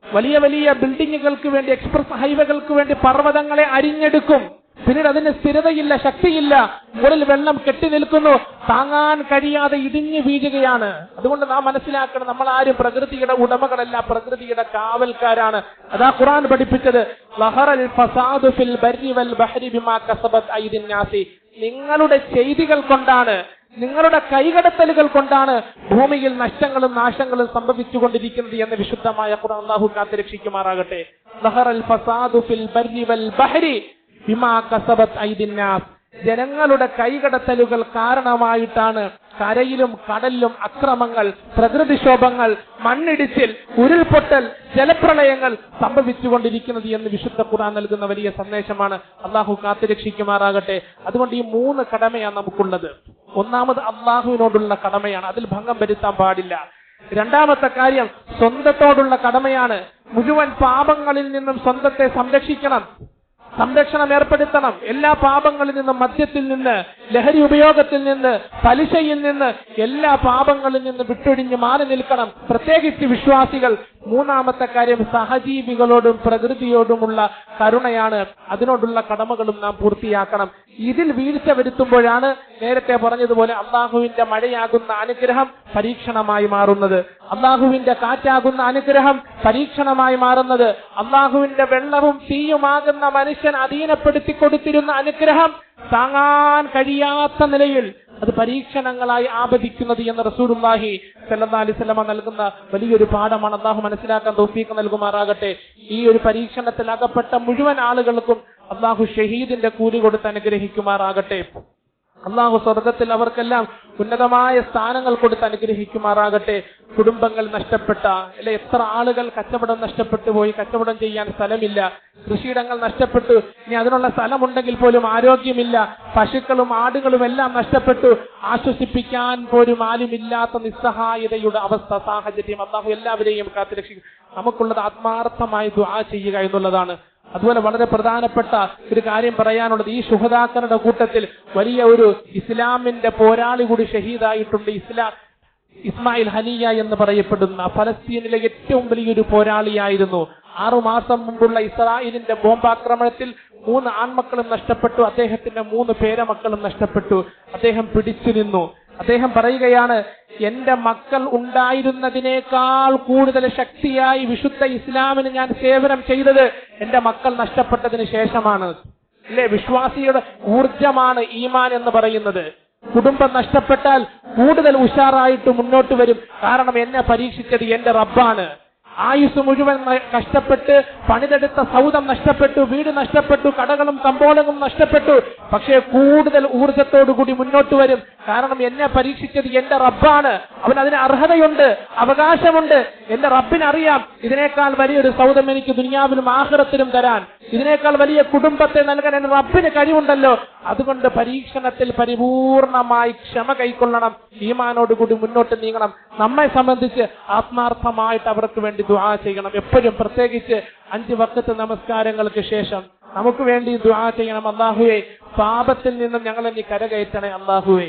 വലിയ വലിയ ബിൽഡിങ്ങുകൾക്ക് വേണ്ടി, എക്സ്പ്രസ് ഹൈവേകൾക്ക് വേണ്ടി പർവ്വതങ്ങളെ അരിഞ്ഞെടുക്കും. പിന്നീട് അതിന് സ്ഥിരതയില്ല, ശക്തിയില്ല. മുകളിൽ വെള്ളം കെട്ടി നിൽക്കുന്നു, താങ്ങാൻ കഴിയാതെ ഇടിഞ്ഞു വീഴുകയാണ്. അതുകൊണ്ട് നാം മനസ്സിലാക്കണം, നമ്മൾ ആരും പ്രകൃതിയുടെ ഉടമകളല്ല, പ്രകൃതിയുടെ കാവൽക്കാരാണ്. അതാ ഖുർആൻ പഠിപ്പിച്ചത്, ലഹറൽ ഫസാദു ഫിൽ ബർരി വൽ ബഹരി ബിമാ കസബത് ഐദിൻ നാസി. നിങ്ങളുടെ ചെയ്തികൾ കൊണ്ടാണ്, നിങ്ങളുടെ കൈകടത്തലുകൾ കൊണ്ടാണ് ഭൂമിയിൽ നഷ്ടങ്ങളും നാശങ്ങളും സംഭവിച്ചുകൊണ്ടിരിക്കുന്നത് എന്ന് വിശുദ്ധമായ ഖുർആൻ. അല്ലാഹു കാത്തുരക്ഷിക്കുമാറാകട്ടെ. ലഹറൽ ഫസാദു ഫിൽ ബർരി വൽ ബഹരി ബിമാ കസബത് ഐദിൻ നാസ്. ജനങ്ങളുടെ കൈകടത്തലുകൾ കാരണമായിട്ടാണ് കരയിലും കടലിലും അക്രമങ്ങൾ, പ്രകൃതിക്ഷോഭങ്ങൾ, മണ്ണിടിച്ചിൽ, ഉരുൾപൊട്ടൽ, ജലപ്രളയങ്ങൾ സംഭവിച്ചുകൊണ്ടിരിക്കുന്നത് എന്ന് വിശുദ്ധ ഖുർആൻ നൽകുന്ന വലിയ സന്ദേശമാണ്. അല്ലാഹു കാത്തുരക്ഷിക്കുമാറാകട്ടെ. അതുകൊണ്ട് ഈ 3 കടമയാണ് നമുക്കുള്ളത്. ഒന്നാമത് അള്ളാഹുവിനോടുള്ള കടമയാണ്, അതിൽ ഭംഗം വരുത്താൻ പാടില്ല. രണ്ടാമത്തെ കാര്യം സ്വന്തത്തോടുള്ള കടമയാണ്. മുഴുവൻ പാപങ്ങളിൽ നിന്നും സ്വന്തത്തെ സംരക്ഷണം ഏർപ്പെടുത്തണം. എല്ലാ പാപങ്ങളിൽ നിന്നും, മദ്യത്തിൽ നിന്ന്, ലഹരി ഉപയോഗത്തിൽ നിന്ന്, പലിശയിൽ നിന്ന്, എല്ലാ പാപങ്ങളിൽ നിന്ന് വിട്ടൊഴിഞ്ഞ് മാറി നിൽക്കണം, പ്രത്യേകിച്ച് വിശ്വാസികൾ. മൂന്നാമത്തെ കാര്യം സഹജീവികളോടും പ്രകൃതിയോടുമുള്ള കരുണയാണ്. അതിനോടുള്ള കടമകളും നാം പൂർത്തിയാക്കണം. ഇതിൽ വീഴ്ച വരുത്തുമ്പോഴാണ് നേരത്തെ പറഞ്ഞതുപോലെ അള്ളാഹുവിന്റെ മഴയാകുന്ന അനുഗ്രഹം പരീക്ഷണമായി മാറുന്നത്, അള്ളാഹുവിന്റെ കാറ്റാകുന്ന അനുഗ്രഹം പരീക്ഷണമായി മാറുന്നത്, അള്ളാഹുവിന്റെ വെള്ളവും തീയുമാകുന്ന മനുഷ്യൻ അധീനപ്പെടുത്തി കൊടുത്തിരുന്ന അനുഗ്രഹം താങ്ങാൻ കഴിയാത്ത നിലയിൽ അത് പരീക്ഷണങ്ങളായി ആപതിക്കുന്നത് എന്ന് റസൂലുള്ളാഹി സ്വല്ലല്ലാഹി അലൈഹി വസല്ലമ നൽകുന്ന വലിയൊരു പാഠമാണ്. അല്ലാഹു മനസ്സിലാക്കാൻ തൗഫീഖ് നൽകുമാറാകട്ടെ. ഈ ഒരു പരീക്ഷണത്തിൽ അകപ്പെട്ട മുഴുവൻ ആളുകൾക്കും അല്ലാഹു ഷഹീദിന്റെ കൂലി കൊടുത്ത് അനുഗ്രഹിക്കുമാറാകട്ടെ. അള്ളാഹു സ്വർഗത്തിൽ അവർക്കെല്ലാം ഉന്നതമായ സ്ഥാനങ്ങൾ കൊടുത്ത് അനുഗ്രഹിക്കുമാറാകട്ടെ. കുടുംബങ്ങൾ നഷ്ടപ്പെട്ട അല്ലെ, എത്ര ആളുകൾ കച്ചവടം നഷ്ടപ്പെട്ടു പോയി, കച്ചവടം ചെയ്യാൻ സ്ഥലമില്ല, കൃഷിയിടങ്ങൾ നഷ്ടപ്പെട്ടു, ഇനി അതിനുള്ള സ്ഥലമുണ്ടെങ്കിൽ പോലും ആരോഗ്യമില്ല, പശുക്കളും ആടുകളും എല്ലാം നഷ്ടപ്പെട്ടു, ആശ്വസിപ്പിക്കാൻ പോലും ആരുമില്ലാത്ത നിസ്സഹായതയുടെ അവസ്ഥ സാഹചര്യം. അള്ളാഹു എല്ലാവരെയും കാത്തുരക്ഷിക്കും. നമുക്കുള്ളത് ആത്മാർത്ഥമായി ദുആ ചെയ്യുക എന്നുള്ളതാണ്. അതുപോലെ വളരെ പ്രധാനപ്പെട്ട ഒരു കാര്യം പറയാനുള്ളത്, ഈ ശുഹദാക്കളുടെ കൂട്ടത്തിൽ വലിയ ഒരു ഇസ്ലാമിന്റെ പോരാളി കൂടി ഷഹീദായിട്ടുണ്ട്. ഇസ്മായിൽ ഹനിയ എന്ന് പറയപ്പെടുന്ന ഫലസ്തീനിലെ ഏറ്റവും വലിയൊരു പോരാളിയായിരുന്നു. 6 മാസം മുമ്പുള്ള ഇസ്രായേലിന്റെ ബോംബാക്രമണത്തിൽ 3 ആൺമക്കളും നഷ്ടപ്പെട്ടു, അദ്ദേഹത്തിന്റെ 3 പേരമക്കളും നഷ്ടപ്പെട്ടു. അദ്ദേഹം പിടിച്ചു നിന്നു. അദ്ദേഹം പറയുകയാണ്, എന്റെ മക്കൾ ഉണ്ടായിരുന്നതിനേക്കാൾ കൂടുതൽ ശക്തിയായി വിശുദ്ധ ഇസ്ലാമിന് ഞാൻ സേവനം ചെയ്തത് എന്റെ മക്കൾ നഷ്ടപ്പെട്ടതിന് ശേഷമാണ്. അല്ലെ, വിശ്വാസിയുടെ ഊർജമാണ് ഈമാൻ എന്ന് പറയുന്നത്. കുടുംബം നഷ്ടപ്പെട്ടാൽ കൂടുതൽ ഉഷാറായിട്ട് മുന്നോട്ട് വരും. കാരണം എന്നെ പരീക്ഷിച്ചത് എന്റെ റബ്ബാണ്. ആയുസ് മുഴുവൻ കഷ്ടപ്പെട്ട് പണിതെടുത്ത സൗധം നഷ്ടപ്പെട്ടു, വീട് നഷ്ടപ്പെട്ടു, കടകളും കമ്പോളങ്ങളും നഷ്ടപ്പെട്ടു. പക്ഷേ കൂടുതൽ ഊർജത്തോടുകൂടി മുന്നോട്ട് വരും. കാരണം എന്നെ പരീക്ഷിച്ചത് എന്റെ റബ്ബാണ്. അവൻ അതിന് അർഹതയുണ്ട്, അവകാശമുണ്ട്. എന്റെ റബ്ബിനറിയാം ഇതിനേക്കാൾ വലിയൊരു സൗധം എനിക്ക് ദുനിയാവിലും ആഖിറത്തിലും തരാൻ, ഇതിനേക്കാൾ വലിയ കുടുംബത്തെ നൽകാൻ എന്റെ റബ്ബിന് കഴിവുണ്ടല്ലോ. അതുകൊണ്ട് പരീക്ഷണത്തിൽ പരിപൂർണമായി ക്ഷമ കൈക്കൊള്ളണം, ഈമാനോടുകൂടി മുന്നോട്ട് നീങ്ങണം. നമ്മെ സംബന്ധിച്ച് ആത്മാർത്ഥമായിട്ട് അവർക്ക് വേണ്ടി ദുആ ചെയ്യണം. എപ്പോഴും പ്രത്യേകിച്ച് 5 വഖത്ത് നമസ്കാരങ്ങൾക്ക് ശേഷം നമുക്ക് വേണ്ടി ദുആ ചെയ്യണം. അല്ലാഹുവേ, പാപത്തിൽ നിന്നും ഞങ്ങളെ നീ കരകയറ്റണേ. അല്ലാഹുവേ,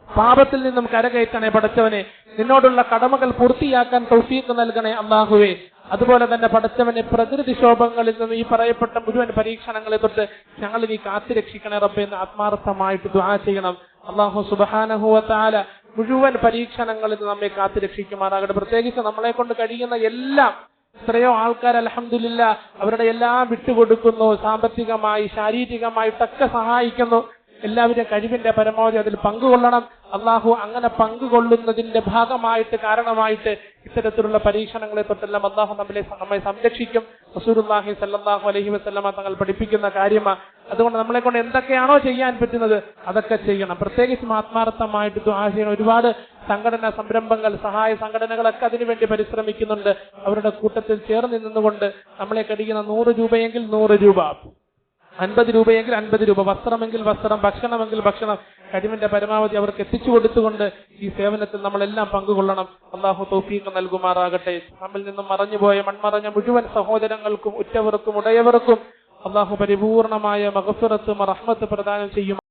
പാപത്തിൽ നിന്നും കരകയറ്റണേ. പടച്ചവനെ, നിന്നോടുള്ള കടമകൾ പൂർത്തിയാക്കാൻ തൗഫീഖ് നൽകണേ. അല്ലാഹുവേ, അതുപോലെ തന്നെ പടച്ചവനെ, പ്രകൃതിക്ഷോഭങ്ങളിൽ നിന്ന് ഈ പറയപ്പെട്ട മുഴുവൻ പരീക്ഷണങ്ങളെ തൊട്ട് ഞങ്ങൾ നീ കാത്തുരക്ഷിക്കണേ റബ്ബേ എന്ന് ആത്മാർത്ഥമായിട്ട് ദുആ ചെയ്യണം. അല്ലാഹു സുബ്ഹാനഹു വ തആല മുഴുവൻ പരീക്ഷണങ്ങളിൽ നിന്ന് നമ്മെ കാത്തുരക്ഷിക്കുമാറാകട്ടെ. പ്രത്യേകിച്ച് നമ്മളെ കൊണ്ട് കഴിയുന്ന എല്ലാം, എത്രയോ ആൾക്കാർ അൽഹംദുലില്ലാഹ് അവരുടെ എല്ലാം വിട്ടുകൊടുക്കുന്നു, സാമ്പത്തികമായി ശാരീരികമായിട്ടൊക്കെ സഹായിക്കുന്നു. എല്ലാവരും കഴിവിന്റെ പരമാവധി അതിൽ പങ്കുകൊള്ളണം. അള്ളാഹു അങ്ങനെ പങ്കുകൊള്ളുന്നതിന്റെ ഭാഗമായിട്ട് കാരണമായിട്ട് ഇത്തരത്തിലുള്ള പരീക്ഷണങ്ങളെ തൊട്ടെല്ലാം അള്ളാഹു നമ്മെ സംരക്ഷിക്കും. റസൂലുള്ളാഹി സ്വല്ലല്ലാഹു അലൈഹി വസല്ലമ തങ്ങൾ പഠിപ്പിക്കുന്ന കാര്യമാണ്. അതുകൊണ്ട് നമ്മളെ കൊണ്ട് എന്തൊക്കെയാണോ ചെയ്യാൻ പറ്റുന്നത് അതൊക്കെ ചെയ്യണം. പ്രത്യേകിച്ചും ആത്മാർത്ഥമായിട്ട് ദുആ ചെയ്യണം. ഒരുപാട് സംഘടനാ സംരംഭങ്ങൾ, സഹായ സംഘടനകളൊക്കെ അതിനുവേണ്ടി പരിശ്രമിക്കുന്നുണ്ട്. അവരുടെ കൂട്ടത്തിൽ ചേർന്ന് നിന്നുകൊണ്ട് നമ്മളെ കഴിയുന്ന 100 രൂപയെങ്കിൽ 100 രൂപ, 50 രൂപയെങ്കിൽ 50 രൂപ, വസ്ത്രമെങ്കിൽ വസ്ത്രം, ഭക്ഷണമെങ്കിൽ ഭക്ഷണം, കഴിവിന്റെ പരമാവധി അവർക്ക് എത്തിച്ചു കൊടുത്തുകൊണ്ട് ഈ സേവനത്തിൽ നമ്മളെല്ലാം പങ്കുകൊള്ളണം. അള്ളാഹു തൗഫീഖ് നൽകുമാറാകട്ടെ. നമ്മിൽ നിന്നും മറഞ്ഞുപോയ മൺമറഞ്ഞ മുഴുവൻ സഹോദരങ്ങൾക്കും ഉറ്റവർക്കും ഉടയവർക്കും അള്ളാഹു പരിപൂർണമായ മഗ്ഫിറത്ത് റഹ്മത്ത് പ്രദാനം ചെയ്യും.